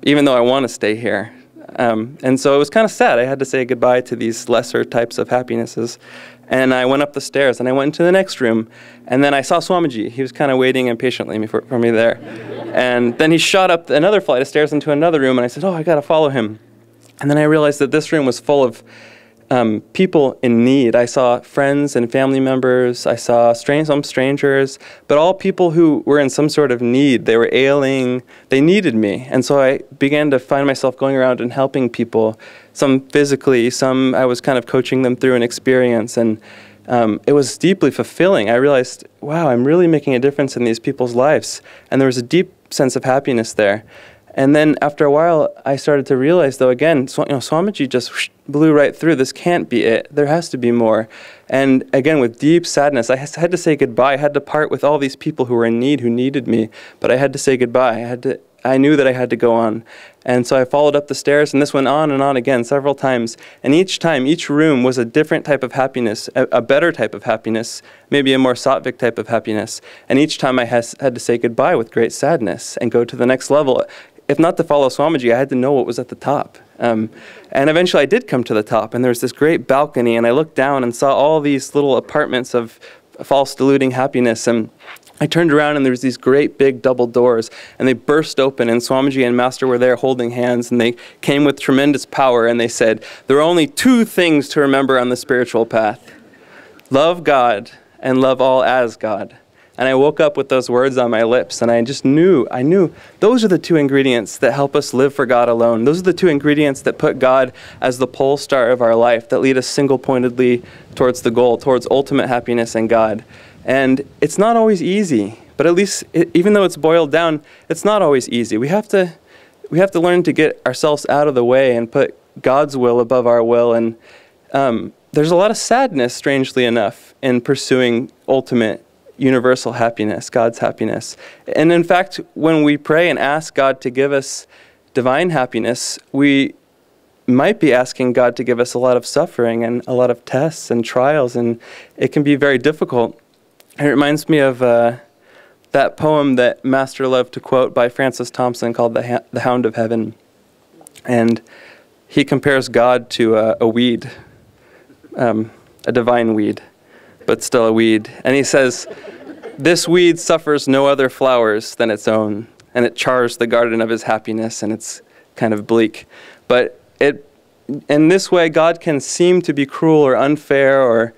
even though I want to stay here. And so it was kind of sad. I had to say goodbye to these lesser types of happinesses. And I went up the stairs, and I went into the next room. And then I saw Swamiji. He was kind of waiting impatiently for me there. And then he shot up another flight of stairs into another room, and I said, oh, I got to follow him. And then I realized that this room was full of people in need. I saw friends and family members. I saw some strangers, but all people who were in some sort of need. They were ailing. They needed me. And so I began to find myself going around and helping people, some physically, some I was kind of coaching them through an experience. And it was deeply fulfilling. I realized, wow, I'm really making a difference in these people's lives. And there was a deep sense of happiness there. And then after a while, I started to realize, though, again, Swamiji just blew right through. This can't be it. There has to be more. And again, with deep sadness, I had to say goodbye. I had to part with all these people who were in need, who needed me. But I had to say goodbye. I knew that I had to go on. And so I followed up the stairs, and this went on and on again several times. And each time, each room was a different type of happiness, a better type of happiness, maybe a more sattvic type of happiness. And each time I had to say goodbye with great sadness and go to the next level. If not to follow Swamiji, I had to know what was at the top. And eventually I did come to the top, and there was this great balcony, and I looked down and saw all these little apartments of false deluding happiness. And I turned around, and there was these great big double doors, and they burst open, and Swamiji and Master were there holding hands, and they came with tremendous power, and they said, there are only 2 things to remember on the spiritual path. Love God and love all as God. And I woke up with those words on my lips, and I knew those are the 2 ingredients that help us live for God alone. Those are the 2 ingredients that put God as the pole star of our life, that lead us single-pointedly towards the goal, towards ultimate happiness in God. And it's not always easy, but at least, even though it's boiled down, it's not always easy. We have to learn to get ourselves out of the way and put God's will above our will. And there's a lot of sadness, strangely enough, in pursuing ultimate universal happiness, God's happiness. And in fact, when we pray and ask God to give us divine happiness, we might be asking God to give us a lot of suffering and a lot of tests and trials, and it can be very difficult. It reminds me of that poem that Master loved to quote by Francis Thompson called The Hound of Heaven. And he compares God to a weed, a divine weed, but still a weed. And he says, this weed suffers no other flowers than its own, and it chars the garden of his happiness, and it's kind of bleak. But in this way, God can seem to be cruel or unfair or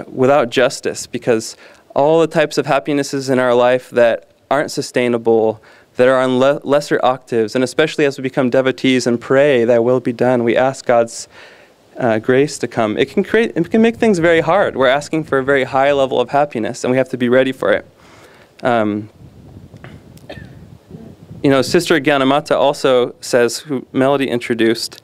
without justice, because all the types of happinesses in our life that aren't sustainable, that are on lesser octaves, and especially as we become devotees and pray, thy will be done, we ask God's grace to come. It can make things very hard. We're asking for a very high level of happiness, and we have to be ready for it. Sister Gyanamata also says, who Melody introduced,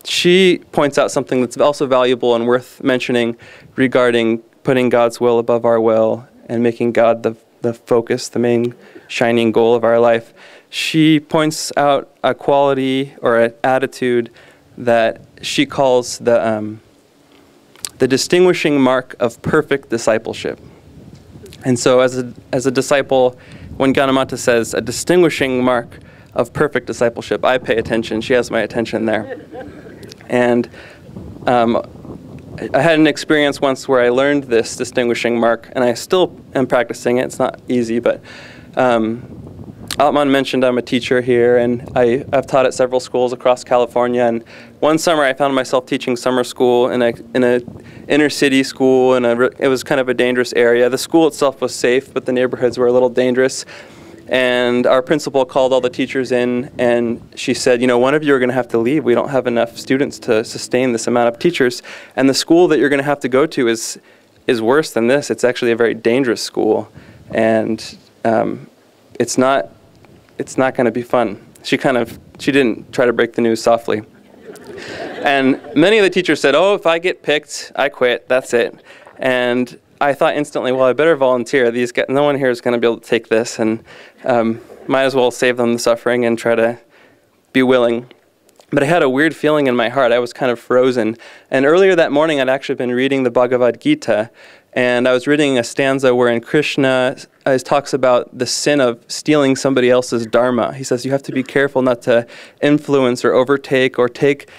she points out something that's also valuable and worth mentioning regarding putting God's will above our will and making God the focus, the main shining goal of our life. She points out a quality or an attitude that she calls the distinguishing mark of perfect discipleship. And so as a disciple, when Gyanamata says a distinguishing mark of perfect discipleship, I pay attention. She has my attention there. And I had an experience once where I learned this distinguishing mark, and I still am practicing it. It's not easy, but Atman mentioned I'm a teacher here, and I've taught at several schools across California. And one summer, I found myself teaching summer school in a inner city school, and it was kind of a dangerous area. The school itself was safe, but the neighborhoods were a little dangerous. And our principal called all the teachers in, and she said, you know, one of you are going to have to leave. We don't have enough students to sustain this amount of teachers. And the school that you're going to have to go to is worse than this. It's actually a very dangerous school, and it's not going to be fun. She didn't try to break the news softly. And many of the teachers said, oh, if I get picked, I quit. That's it. And I thought instantly, well, I better volunteer. These guys, no one here is going to be able to take this, and might as well save them the suffering and try to be willing. But I had a weird feeling in my heart. I was kind of frozen. And earlier that morning, I'd actually been reading the Bhagavad Gita, and I was reading a stanza wherein Krishna talks about the sin of stealing somebody else's dharma. He says you have to be careful not to influence or overtake or take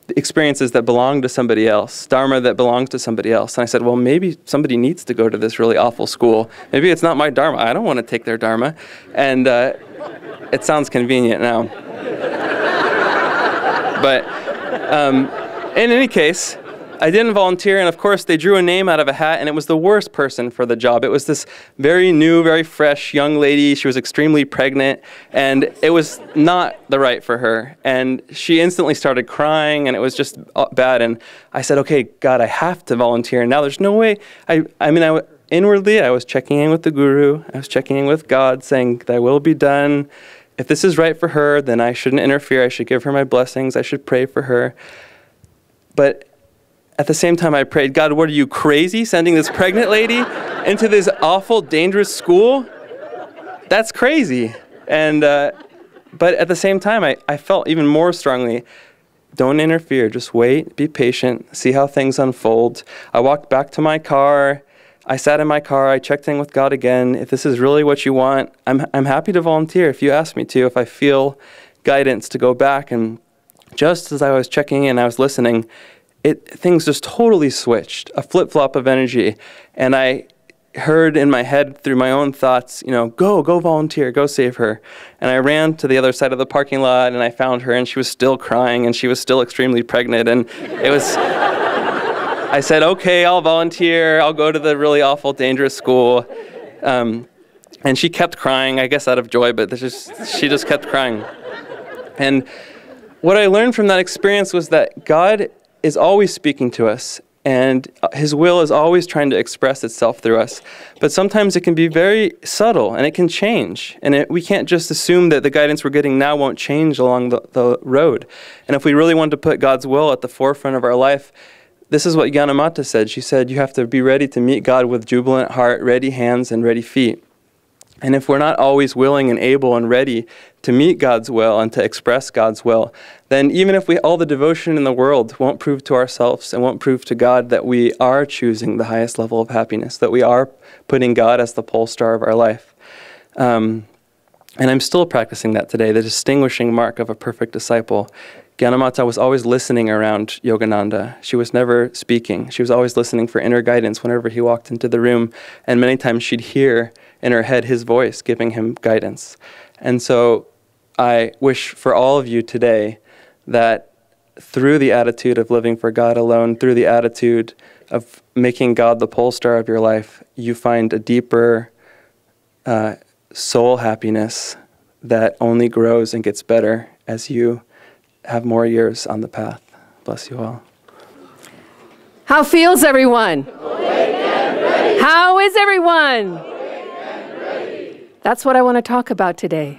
experiences that belong to somebody else, dharma that belongs to somebody else. And I said, well, maybe somebody needs to go to this really awful school. Maybe it's not my dharma. I don't want to take their dharma. And it sounds convenient now. But in any case, I didn't volunteer, and of course they drew a name out of a hat, and it was the worst person for the job. It was this very new, very fresh young lady. She was extremely pregnant, and it was not the right for her. And she instantly started crying, and it was just bad. And I said, okay, God, I have to volunteer. Now there's no way. Inwardly, I was checking in with the Guru. I was checking in with God, saying, thy will be done. If this is right for her, then I shouldn't interfere. I should give her my blessings. I should pray for her. But at the same time, I prayed, God, what are you, crazy, sending this pregnant lady into this awful, dangerous school? That's crazy. And but at the same time, I felt even more strongly, don't interfere. Just wait, be patient, see how things unfold. I walked back to my car. I sat in my car. I checked in with God again. If this is really what you want, I'm happy to volunteer if you ask me to, if I feel guidance to go back. And just as I was checking in, I was listening, things just totally switched, a flip-flop of energy. And I heard in my head through my own thoughts, go volunteer, go save her. And I ran to the other side of the parking lot, and I found her, and she was still crying, and she was still extremely pregnant. And it was, I said, okay, I'll volunteer. I'll go to the really awful, dangerous school. And she kept crying, I guess out of joy, but she just kept crying. And what I learned from that experience was that God is always speaking to us, and his will is always trying to express itself through us. But sometimes it can be very subtle, and it can change. And we can't just assume that the guidance we're getting now won't change along the road. And if we really want to put God's will at the forefront of our life, this is what Gyanamata said. She said, you have to be ready to meet God with jubilant heart, ready hands, and ready feet. And if we're not always willing and able and ready to meet God's will and to express God's will, then even if all the devotion in the world won't prove to ourselves and won't prove to God that we are choosing the highest level of happiness, that we are putting God as the pole star of our life. And I'm still practicing that today, the distinguishing mark of a perfect disciple. Gyanamata was always listening around Yogananda. She was never speaking. She was always listening for inner guidance whenever he walked into the room. And many times she'd hear in her head his voice giving him guidance. And so I wish for all of you today that through the attitude of living for God alone, through the attitude of making God the pole star of your life, you find a deeper soul happiness that only grows and gets better as you have more years on the path. Bless you all. How feels everyone? How is everyone? That's what I want to talk about today.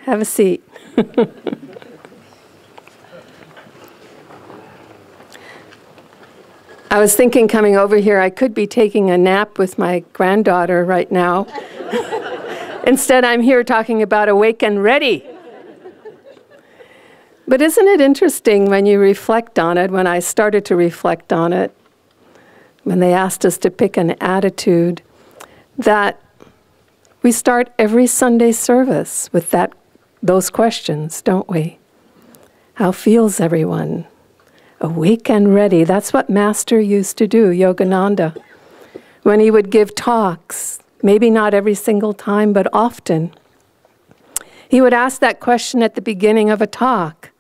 Have a seat. I was thinking coming over here, I could be taking a nap with my granddaughter right now. Instead, I'm here talking about awake and ready. But isn't it interesting when you reflect on it, when I started to reflect on it, when they asked us to pick an attitude, that we start every Sunday service with those questions, don't we? How feels everyone? Awake and ready. That's what Master used to do, Yogananda. When he would give talks, maybe not every single time, but often, he would ask that question at the beginning of a talk.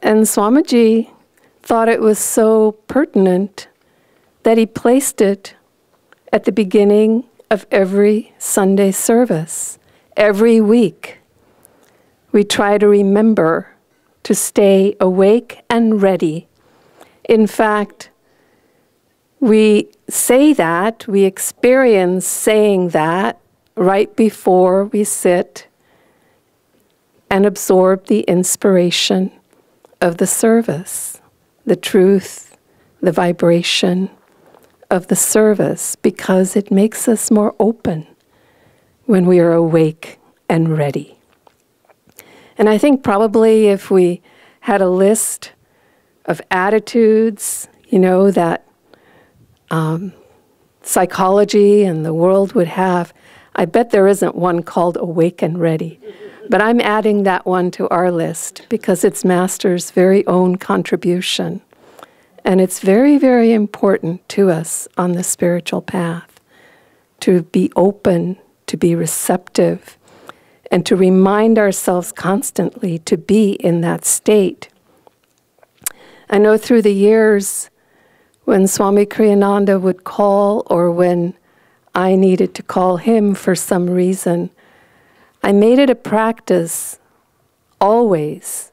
And Swamiji thought it was so pertinent that he placed it at the beginning of every Sunday service, every week. We try to remember to stay awake and ready. In fact, we say that, we experience saying that right before we sit and absorb the inspiration of the service, the truth, the vibration of the service, because it makes us more open when we are awake and ready. And I think probably if we had a list of attitudes, that psychology and the world would have, I bet there isn't one called awake and ready. But I'm adding that one to our list because it's Master's very own contribution. And it's very, very important to us on the spiritual path to be open, to be receptive, and to remind ourselves constantly to be in that state. I know through the years when Swami Kriyananda would call, or when I needed to call him for some reason, I made it a practice always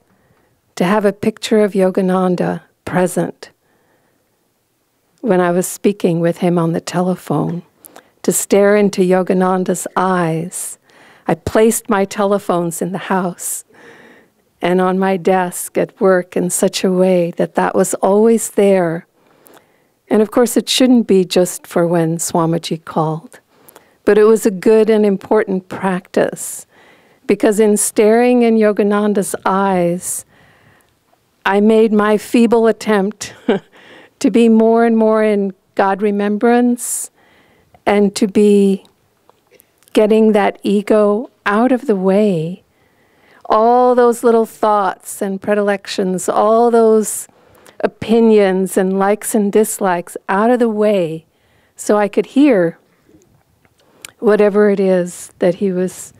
to have a picture of Yogananda present when I was speaking with him on the telephone, to stare into Yogananda's eyes. I placed my telephones in the house and on my desk at work in such a way that that was always there. And of course, it shouldn't be just for when Swamiji called, but it was a good and important practice, because in staring in Yogananda's eyes, I made my feeble attempt to be more and more in God remembrance and to be getting that ego out of the way. All those little thoughts and predilections, all those opinions and likes and dislikes out of the way so I could hear whatever it is that he was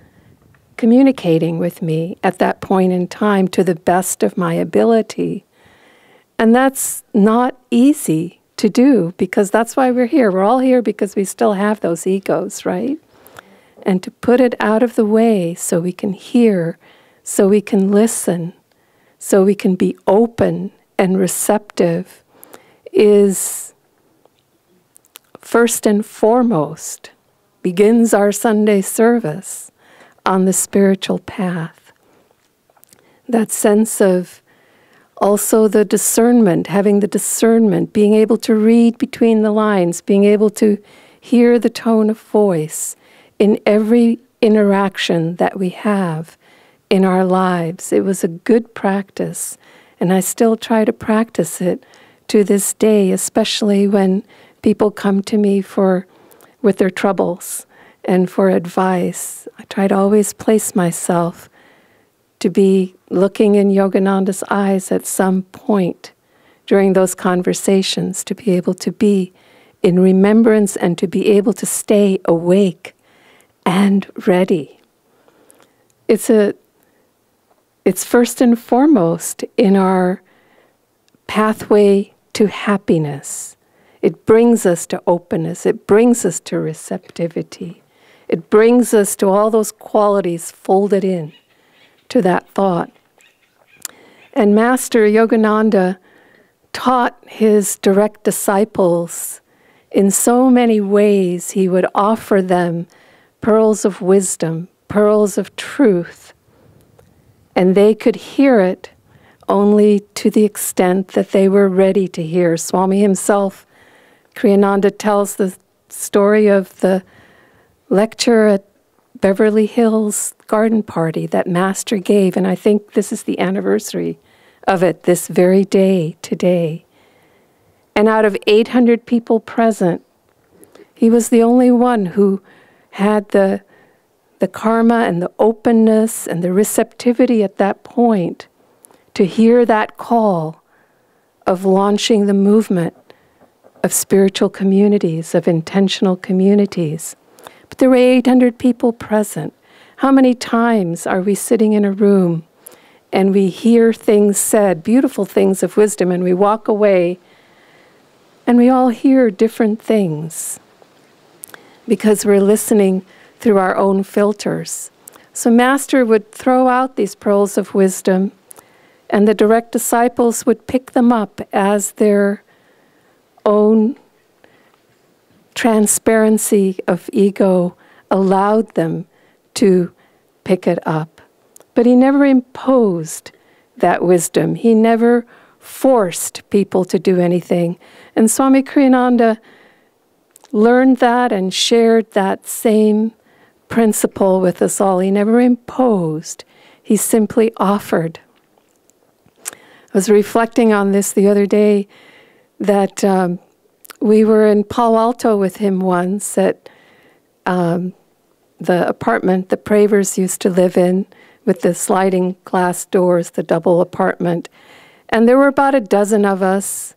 communicating with me at that point in time to the best of my ability. And that's not easy to do, because that's why we're here. We're all here because we still have those egos, right? And to put it out of the way so we can hear, so we can listen, so we can be open and receptive is first and foremost, begins our Sunday service on the spiritual path. That sense of also the discernment, having the discernment, being able to read between the lines, being able to hear the tone of voice in every interaction that we have in our lives. It was a good practice, and I still try to practice it to this day, especially when people come to me with their troubles and for advice. I try to always place myself to be looking in Yogananda's eyes at some point during those conversations, to be able to be in remembrance and to be able to stay awake and ready. It's first and foremost in our pathway to happiness. It brings us to openness. It brings us to receptivity. It brings us to all those qualities folded in to that thought. And Master Yogananda taught his direct disciples in so many ways. He would offer them pearls of wisdom, pearls of truth, and they could hear it only to the extent that they were ready to hear. Swami himself, Ananda, tells the story of the lecture at Beverly Hills garden party that Master gave, and I think this is the anniversary of it, this very day, today. And out of 800 people present, he was the only one who had the karma and the openness and the receptivity at that point to hear that call of launching the movement of spiritual communities, of intentional communities. But there were 800 people present. How many times are we sitting in a room and we hear things said, beautiful things of wisdom, and we walk away and we all hear different things because we're listening through our own filters. So Master would throw out these pearls of wisdom, and the direct disciples would pick them up as their own transparency of ego allowed them to pick it up. But he never imposed that wisdom. He never forced people to do anything. And Swami Kriyananda learned that and shared that same principle with us all. He never imposed. He simply offered. I was reflecting on this the other day, that we were in Palo Alto with him once at the apartment the Pravers used to live in with the sliding glass doors, the double apartment. And there were about a dozen of us.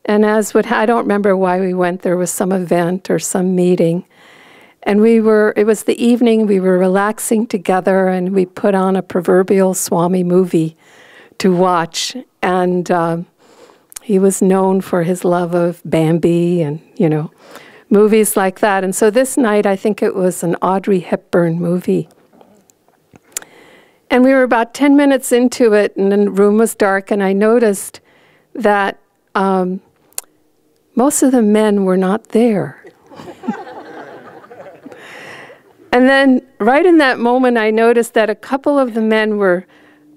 And I don't remember why we went, there was some event or some meeting. And it was the evening, we were relaxing together, and we put on a proverbial Swami movie to watch. And he was known for his love of Bambi and, movies like that. And so this night, I think it was an Audrey Hepburn movie. And we were about 10 minutes into it, and the room was dark, and I noticed that most of the men were not there. And then right in that moment, I noticed that a couple of the men were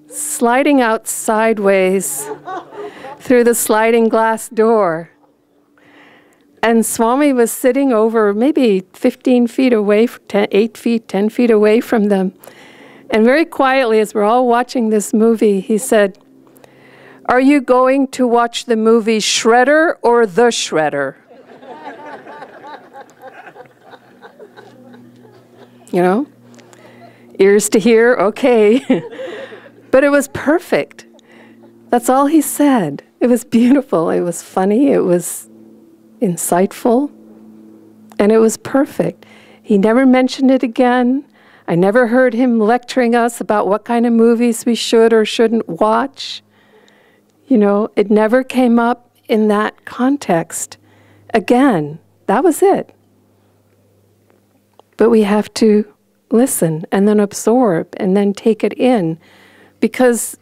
sliding out sideways through the sliding glass door. And Swami was sitting over maybe 15 feet away, 8 feet, 10 feet away from them. And very quietly, as we're all watching this movie, he said, "Are you going to watch the movie Shredder or The Shredder?" Ears to hear, okay. But it was perfect. That's all he said. It was beautiful. It was funny. It was insightful. And it was perfect. He never mentioned it again. I never heard him lecturing us about what kind of movies we should or shouldn't watch. It never came up in that context. Again, that was it. But we have to listen and then absorb and then take it in, because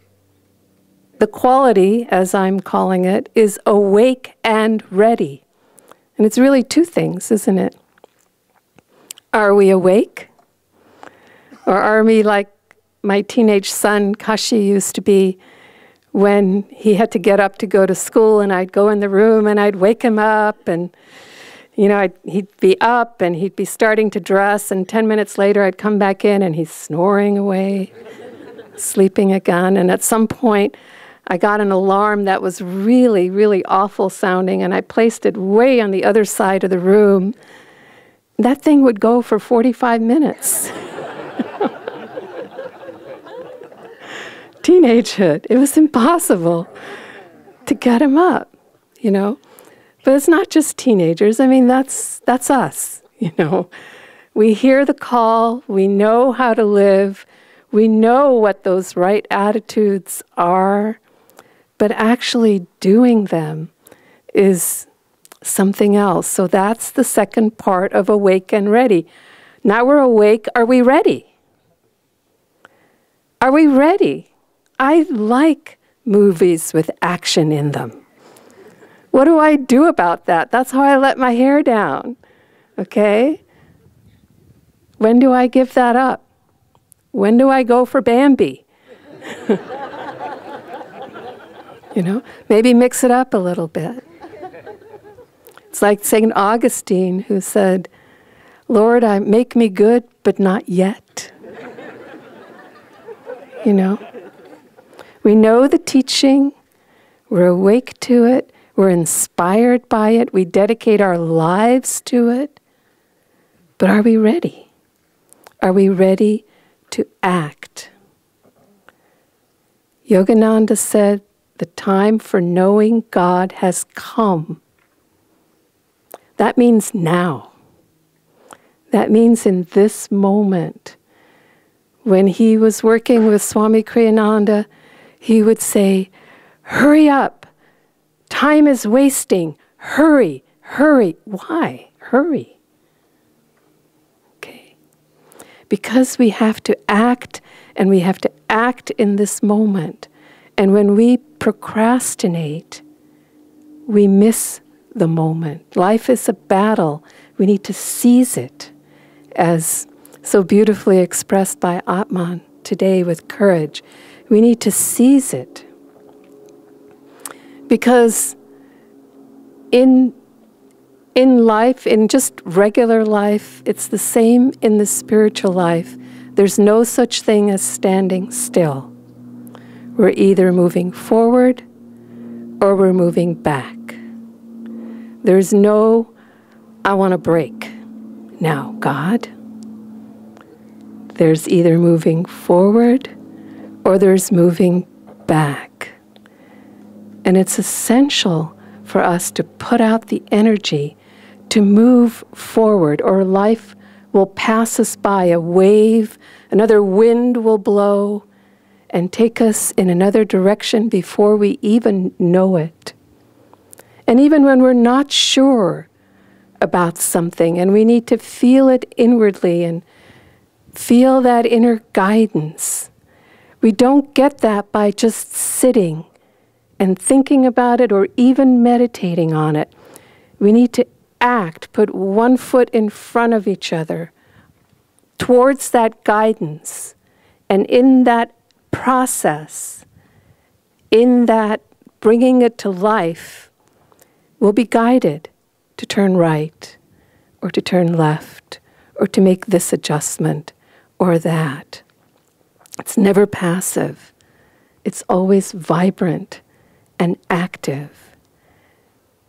the quality, as I'm calling it, is awake and ready. And it's really two things, isn't it? Are we awake? Or are we like my teenage son, Kashi, used to be when he had to get up to go to school, and I'd go in the room and I'd wake him up, and he'd be up and he'd be starting to dress, and 10 minutes later I'd come back in and he's snoring away, sleeping again. And at some point I got an alarm that was really, really awful sounding, and I placed it way on the other side of the room. That thing would go for 45 minutes. Teenagehood. It was impossible to get him up, But it's not just teenagers. I mean, that's us, We hear the call. We know how to live. We know what those right attitudes are. But actually doing them is something else. So that's the second part of awake and ready. Now we're awake. Are we ready? Are we ready? I like movies with action in them. What do I do about that? That's how I let my hair down. Okay? When do I give that up? When do I go for Bambi? You know, maybe mix it up a little bit. It's like St. Augustine who said, Lord, make me good, but not yet. You know, we know the teaching, we're awake to it, we're inspired by it, we dedicate our lives to it, but are we ready? Are we ready to act? Yogananda said, the time for knowing God has come. That means now. That means in this moment. When he was working with Swami Kriyananda, he would say, hurry up, time is wasting, hurry, hurry. Why? Hurry. Okay. Because we have to act, and we have to act in this moment. And when we procrastinate, we miss the moment. Life is a battle. We need to seize it, as so beautifully expressed by Atman today with courage. We need to seize it. Because in life, in just regular life, it's the same in the spiritual life. There's no such thing as standing still. We're either moving forward or we're moving back. There's no, I want to break. Now, God, there's either moving forward or there's moving back. And it's essential for us to put out the energy to move forward, or life will pass us by, a wave, another wind will blow and take us in another direction before we even know it. And even when we're not sure about something and we need to feel it inwardly and feel that inner guidance, we don't get that by just sitting and thinking about it or even meditating on it. We need to act, put one foot in front of each other towards that guidance. And in that process, in that bringing it to life, we'll be guided to turn right or to turn left or to make this adjustment or that. It's never passive. It's always vibrant and active.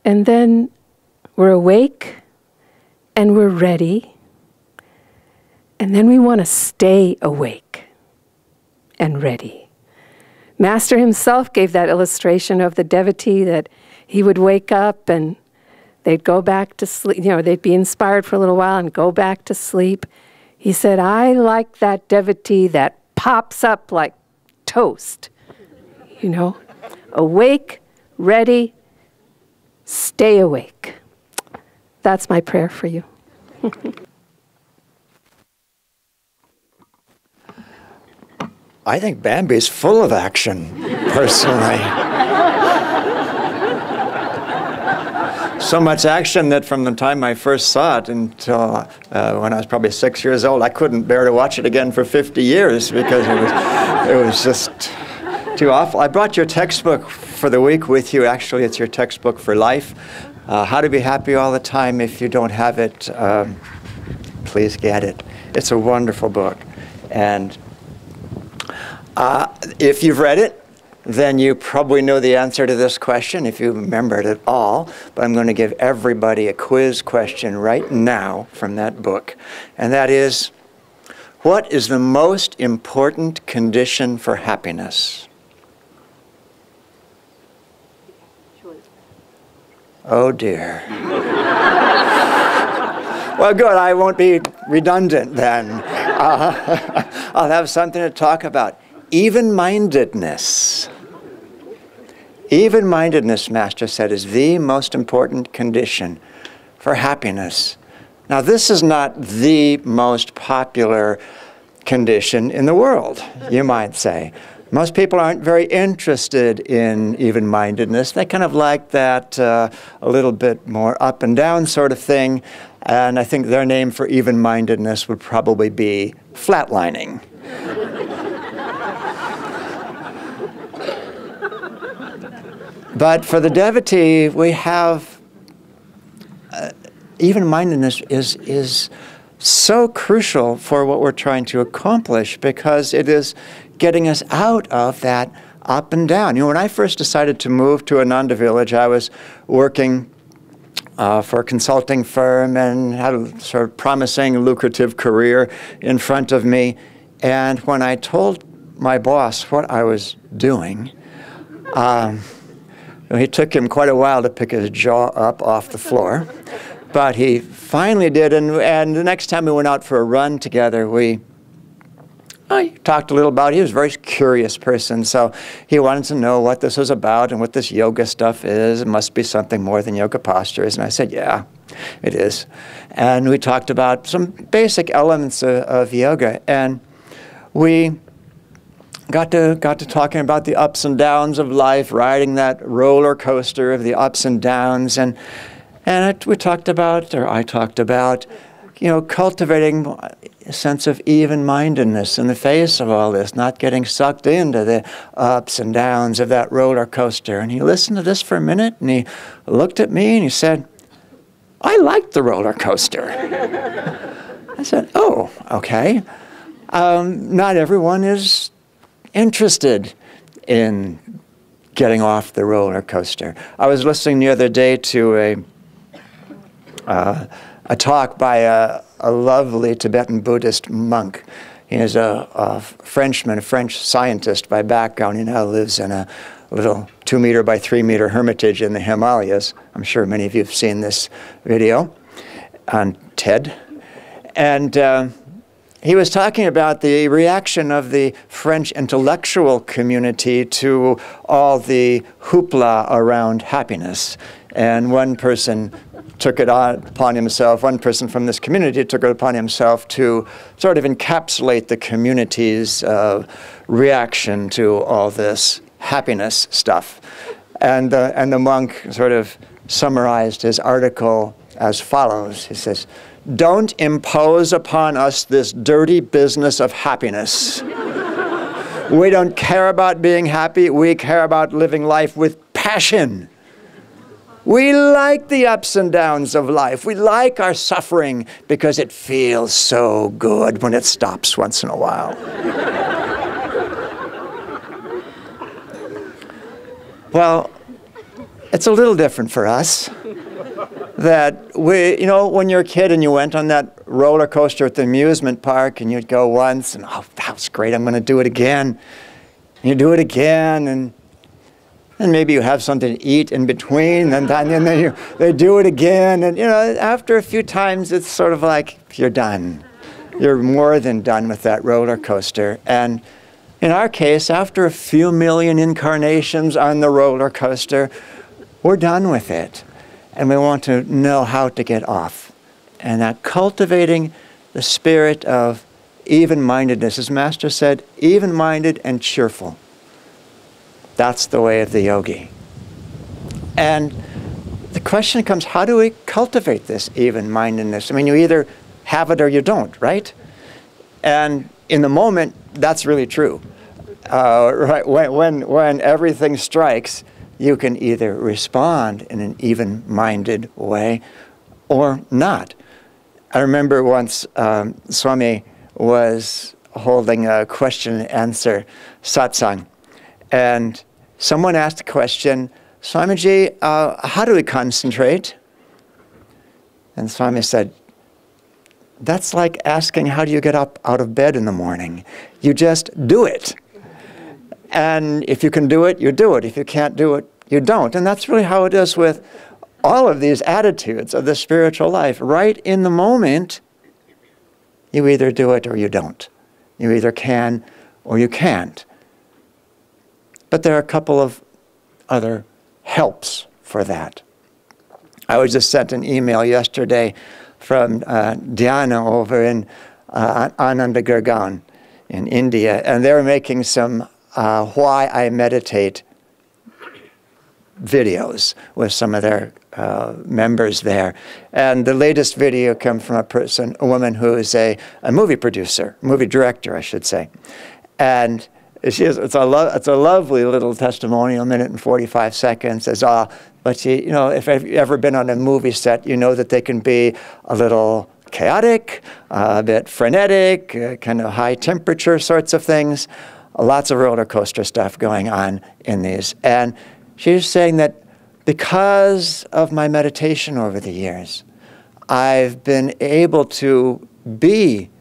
And then we're awake and we're ready. And then we want to stay awake and ready. Master himself gave that illustration of the devotee that he would wake up and they'd go back to sleep. You know, they'd be inspired for a little while and go back to sleep. He said, I like that devotee that pops up like toast. You know, awake, ready, stay awake. That's my prayer for you. I think Bambi's full of action, personally. So much action that from the time I first saw it until when I was probably 6 years old, I couldn't bear to watch it again for 50 years because it was just too awful. I brought your textbook for the week with you. Actually, it's your textbook for life. How to be happy all the time. If you don't have it, please get it. It's a wonderful book. And if you've read it, then you probably know the answer to this question, if you remember it at all. But I'm going to give everybody a quiz question right now from that book. And that is, what is the most important condition for happiness? Oh, dear. Well, good. I won't be redundant then. I'll have something to talk about. Even-mindedness. Even-mindedness, Master said, is the most important condition for happiness. Now, this is not the most popular condition in the world, you might say. Most people aren't very interested in even-mindedness. They kind of like that a little bit more up and down sort of thing. And I think their name for even-mindedness would probably be flatlining. But for the devotee, we have even-mindedness is so crucial for what we're trying to accomplish, because it is getting us out of that up and down. You know, when I first decided to move to Ananda Village, I was working for a consulting firm and had a sort of promising, lucrative career in front of me. And when I told my boss what I was doing, it took him quite a while to pick his jaw up off the floor. But he finally did, and the next time we went out for a run together, I talked a little about it. He was a very curious person, so he wanted to know what this was about and what this yoga stuff is. It must be something more than yoga postures. And I said, yeah, it is. And we talked about some basic elements of yoga, and we got to talking about the ups and downs of life, riding that roller coaster of the ups and downs, and we talked about, or I talked about, you know, cultivating a sense of even-mindedness in the face of all this, not getting sucked into the ups and downs of that roller coaster. And he listened to this for a minute, and he looked at me, and he said, I like the roller coaster. I said, oh, okay. Not everyone is interested in getting off the roller coaster. I was listening the other day to a talk by a lovely Tibetan Buddhist monk. He is a Frenchman, a French scientist by background. He now lives in a little 2-meter by 3-meter hermitage in the Himalayas. I'm sure many of you have seen this video on TED. And he was talking about the reaction of the French intellectual community to all the hoopla around happiness. And one person took it upon himself, one person from this community took it upon himself to sort of encapsulate the community's reaction to all this happiness stuff. And the monk sort of summarized his article as follows. He says, "Don't impose upon us this dirty business of happiness. We don't care about being happy. We care about living life with passion. We like the ups and downs of life. We like our suffering because it feels so good when it stops once in a while." Well, it's a little different for us. That we, you know, when you're a kid and you went on that roller coaster at the amusement park and you'd go once and, oh, that was great, I'm going to do it again. And you do it again, and maybe you have something to eat in between, and then they do it again. And, you know, after a few times, it's sort of like you're done. You're more than done with that roller coaster. And in our case, after a few million incarnations on the roller coaster, we're done with it. And we want to know how to get off. And that cultivating the spirit of even-mindedness, as Master said, even-minded and cheerful. That's the way of the yogi. And the question comes, how do we cultivate this even-mindedness? I mean, you either have it or you don't, right? And in the moment, that's really true. Right? When everything strikes, you can either respond in an even-minded way or not. I remember once Swami was holding a question and answer satsang, and someone asked a question, "Swamiji, how do we concentrate?" And Swami said, "That's like asking how do you get up out of bed in the morning. You just do it. And if you can do it, you do it. If you can't do it, you don't." And that's really how it is with all of these attitudes of the spiritual life. Right in the moment, you either do it or you don't. You either can or you can't. But there are a couple of other helps for that. I was just sent an email yesterday from Dhyana over in Ananda in India, and they were making some why I meditate videos with some of their members there. And the latest video came from a woman who is a movie producer, movie director, I should say. And It's a lovely little testimonial, 1 minute and 45 seconds. But you know, if you've ever been on a movie set, you know that they can be a little chaotic, a bit frenetic, kind of high temperature sorts of things. Lots of roller coaster stuff going on in these. And she's saying that because of my meditation over the years, I've been able to be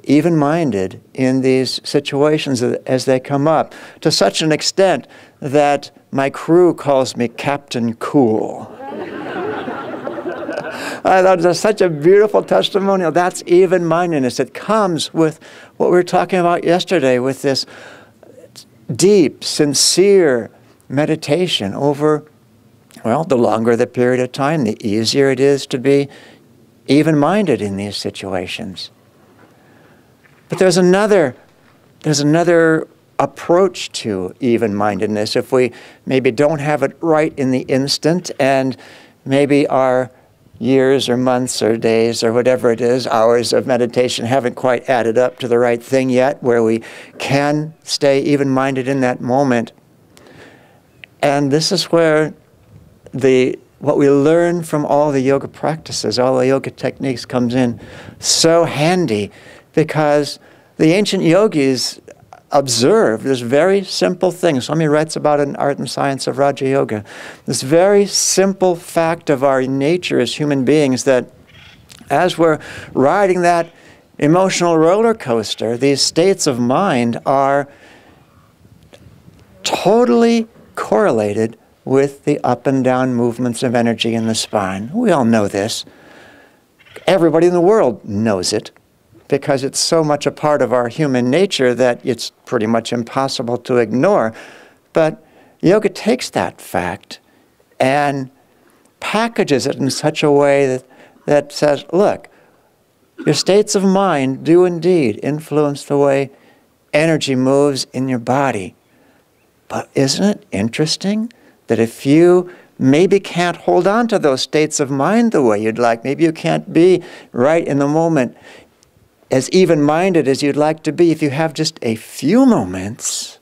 even-minded in these situations as they come up, to such an extent that my crew calls me Captain Cool. I thought it was such a beautiful testimonial. That's even-mindedness. It comes with what we were talking about yesterday, with this deep, sincere meditation over, well, the longer the period of time, the easier it is to be even-minded in these situations. But there's another approach to even-mindedness. If we maybe don't have it right in the instant, and maybe our years or months or days or whatever it is, hours of meditation haven't quite added up to the right thing yet, where we can stay even-minded in that moment. And this is where what we learn from all the yoga practices, all the yoga techniques comes in so handy, because the ancient yogis observed this very simple thing. Swami writes about it in Art and Science of Raja Yoga. This very simple fact of our nature as human beings, that as we're riding that emotional roller coaster, these states of mind are totally correlated with the up and down movements of energy in the spine. We all know this. Everybody in the world knows it, because it's so much a part of our human nature that it's pretty much impossible to ignore. But yoga takes that fact and packages it in such a way that says, look, your states of mind do indeed influence the way energy moves in your body. But isn't it interesting that if you maybe can't hold on to those states of mind the way you'd like, maybe you can't be right in the moment, as even-minded as you'd like to be, if you have just a few moments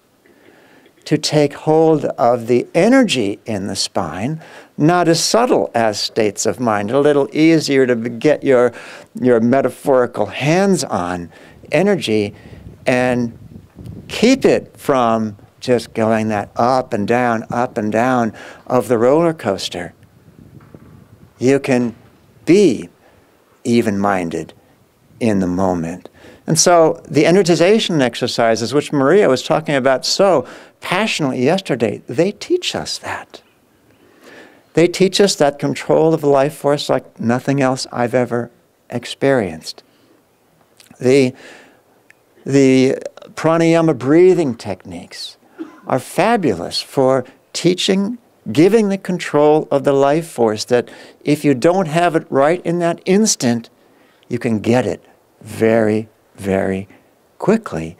to take hold of the energy in the spine, not as subtle as states of mind, a little easier to get your metaphorical hands on energy, and keep it from just going that up and down of the roller coaster. You can be even-minded in the moment. And so the energization exercises, which Maria was talking about so passionately yesterday, they teach us that. They teach us that control of the life force like nothing else I've ever experienced. The pranayama breathing techniques are fabulous for teaching, giving the control of the life force, that if you don't have it right in that instant, you can get it very, very quickly,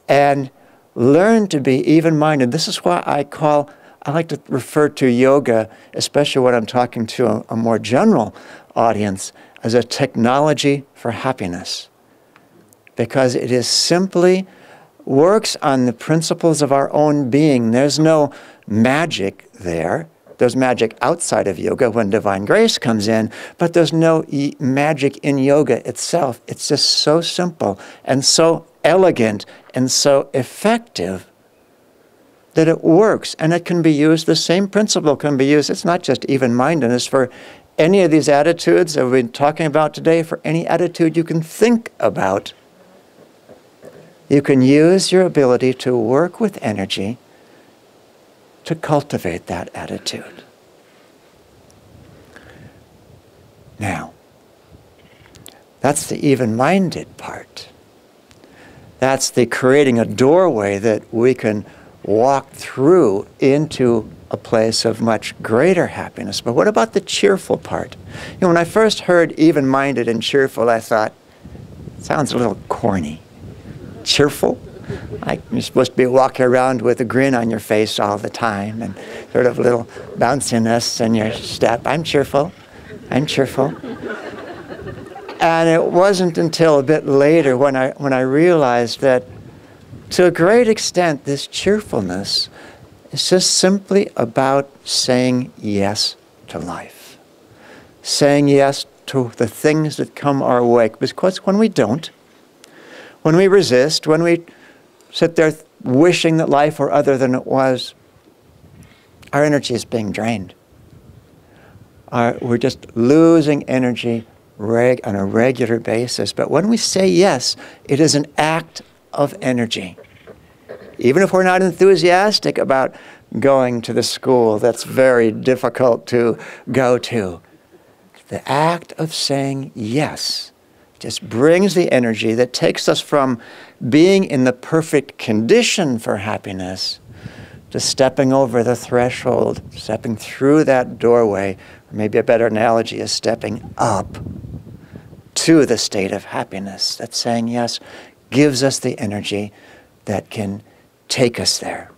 and learn to be even-minded. This is why I like to refer to yoga, especially when I'm talking to a more general audience, as a technology for happiness, because it is simply works on the principles of our own being. There's no magic there. There's magic outside of yoga when divine grace comes in, but there's no magic in yoga itself. It's just so simple and so elegant and so effective that it works, and it can be used, the same principle can be used. It's not just even-mindedness for any of these attitudes that we've been talking about today, for any attitude you can think about. You can use your ability to work with energy to cultivate that attitude. Now, that's the even-minded part. That's the creating a doorway that we can walk through into a place of much greater happiness. But what about the cheerful part? You know, when I first heard even-minded and cheerful, I thought, it sounds a little corny. Cheerful? Like you're supposed to be walking around with a grin on your face all the time and sort of a little bounciness in your step. I'm cheerful. I'm cheerful. And it wasn't until a bit later when I realized that to a great extent, this cheerfulness is just simply about saying yes to life. Saying yes to the things that come our way. Because when we don't, when we resist, when we sit there wishing that life were other than it was, our energy is being drained. We're just losing energy on a regular basis. But when we say yes, it is an act of energy. Even if we're not enthusiastic about going to the school that's very difficult to go to, the act of saying yes just brings the energy that takes us from being in the perfect condition for happiness to stepping over the threshold, stepping through that doorway, or maybe a better analogy is stepping up to the state of happiness. That saying yes gives us the energy that can take us there.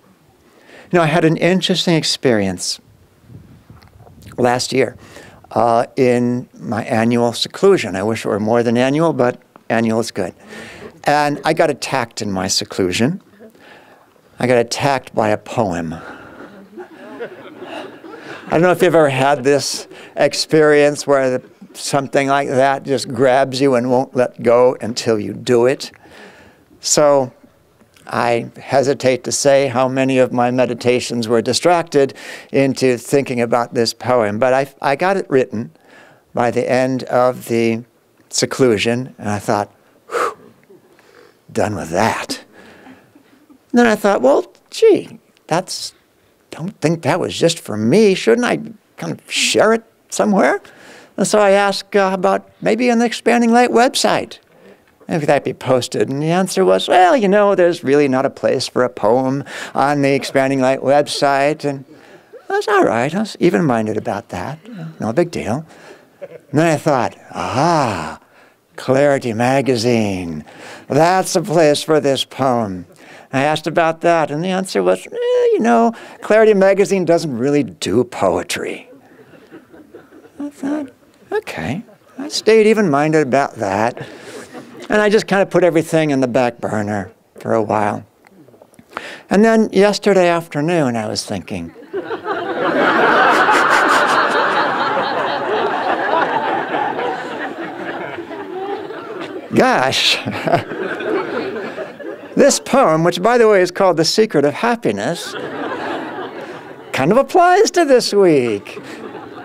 You know, I had an interesting experience last year in my annual seclusion. I wish it were more than annual, but annual is good. And I got attacked in my seclusion. I got attacked by a poem. I don't know if you've ever had this experience where something like that just grabs you and won't let go until you do it. So I hesitate to say how many of my meditations were distracted into thinking about this poem, but I got it written by the end of the seclusion, and I thought, whew, done with that. And then I thought, well, gee, don't think that was just for me. Shouldn't I kind of share it somewhere? And so I asked about maybe on the Expanding Light website. Maybe that'd be posted. And the answer was, well, you know, there's really not a place for a poem on the Expanding Light website. And I was all right. I was even-minded about that. No big deal. And then I thought, Clarity Magazine. That's a place for this poem. I asked about that, and the answer was, you know, Clarity Magazine doesn't really do poetry. I thought, okay. I stayed even-minded about that. And I just kind of put everything in the back burner for a while. And then yesterday afternoon, I was thinking, gosh, this poem, which by the way is called The Secret of Happiness, kind of applies to this week.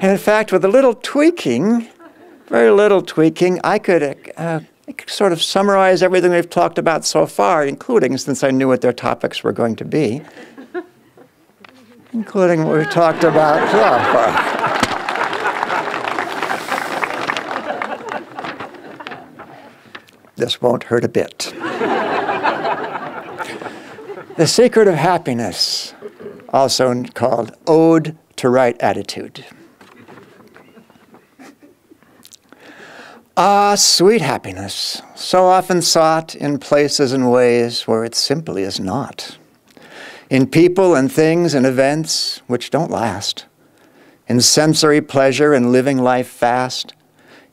And in fact, with a little tweaking, very little tweaking, I could sort of summarize everything we've talked about so far, including, since I knew what their topics were going to be, including what we talked about so far. This won't hurt a bit. The Secret of Happiness, also called Ode to Right Attitude. Ah, sweet happiness, so often sought in places and ways where it simply is not. In people and things and events which don't last. In sensory pleasure and living life fast.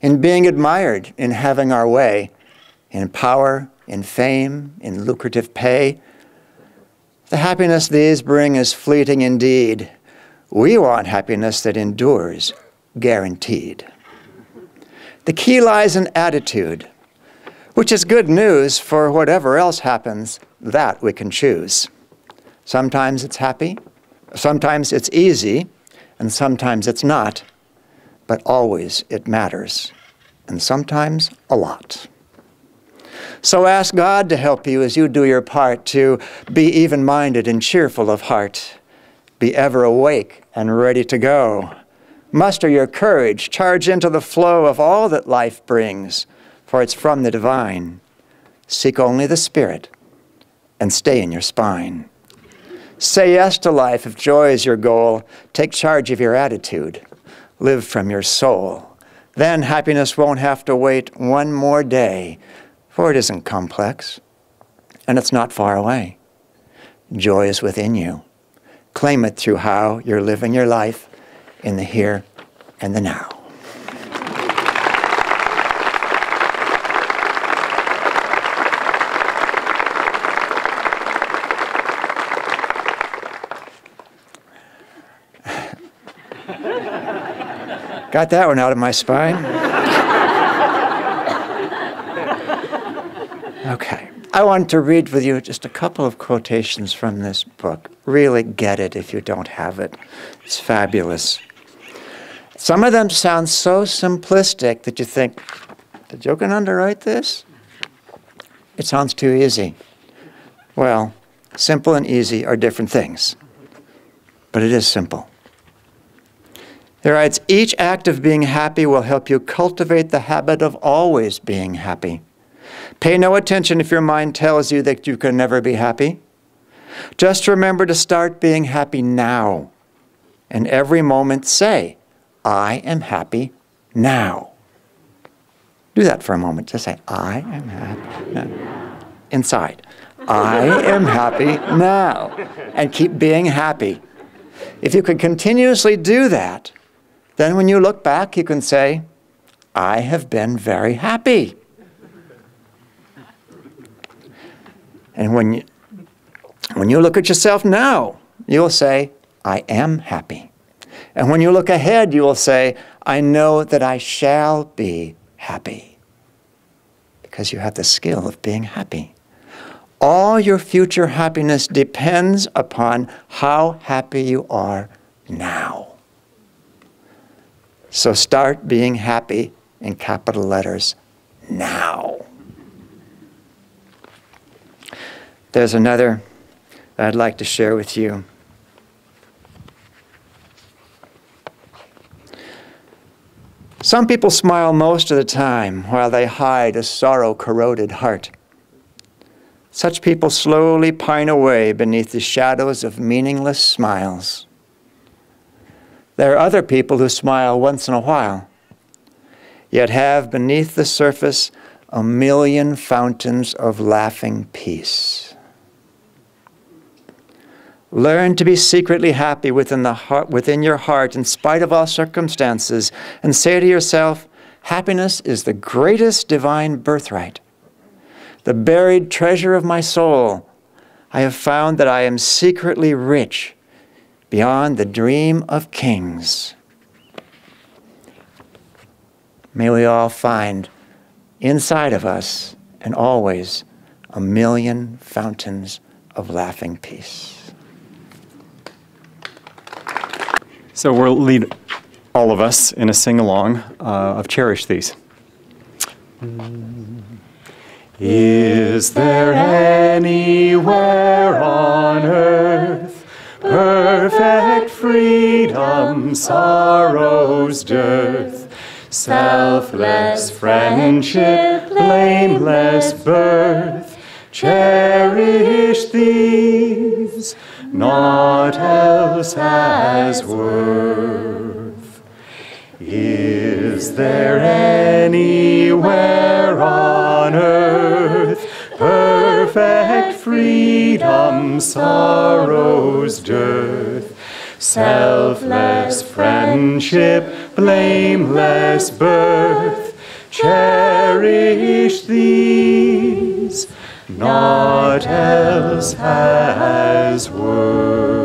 In being admired, in having our way. In power, in fame, in lucrative pay. The happiness these bring is fleeting indeed. We want happiness that endures, guaranteed. The key lies in attitude, which is good news for whatever else happens, that we can choose. Sometimes it's happy, sometimes it's easy, and sometimes it's not, but always it matters, and sometimes a lot. So ask God to help you as you do your part to be even-minded and cheerful of heart, be ever awake and ready to go. Muster your courage, charge into the flow of all that life brings, for it's from the divine. Seek only the Spirit, and stay in your spine. Say yes to life if joy is your goal. Take charge of your attitude. Live from your soul. Then happiness won't have to wait one more day, for it isn't complex, and it's not far away. Joy is within you. Claim it through how you're living your life in the here and the now. Got that one out of my spine. Okay. I want to read with you just a couple of quotations from this book. Really get it if you don't have it. It's fabulous. Some of them sound so simplistic that you think, did Yogananda write this? It sounds too easy. Well, simple and easy are different things. But it is simple. He writes, each act of being happy will help you cultivate the habit of always being happy. Pay no attention if your mind tells you that you can never be happy. Just remember to start being happy now. And every moment say, I am happy now. Do that for a moment. Just say, I am happy now. Inside. I am happy now. And keep being happy. If you can continuously do that, then when you look back, you can say, I have been very happy. And when you look at yourself now, you'll say, I am happy. And when you look ahead, you will say, I know that I shall be happy. Because you have the skill of being happy. All your future happiness depends upon how happy you are now. So start being happy in capital letters now. There's another I'd like to share with you. Some people smile most of the time while they hide a sorrow-corroded heart. Such people slowly pine away beneath the shadows of meaningless smiles. There are other people who smile once in a while, yet have beneath the surface a million fountains of laughing peace. Learn to be secretly happy within your heart in spite of all circumstances, and say to yourself, happiness is the greatest divine birthright. The buried treasure of my soul. I have found that I am secretly rich beyond the dream of kings. May we all find inside of us and always a million fountains of laughing peace. So we'll lead all of us in a sing-along of Cherish These. Is there anywhere on earth perfect freedom, sorrow's dearth, selfless friendship, blameless birth? Cherish these, naught else has worth. Is there anywhere on earth perfect freedom, sorrow's dearth, selfless friendship, blameless birth? Cherish these, naught else has worth.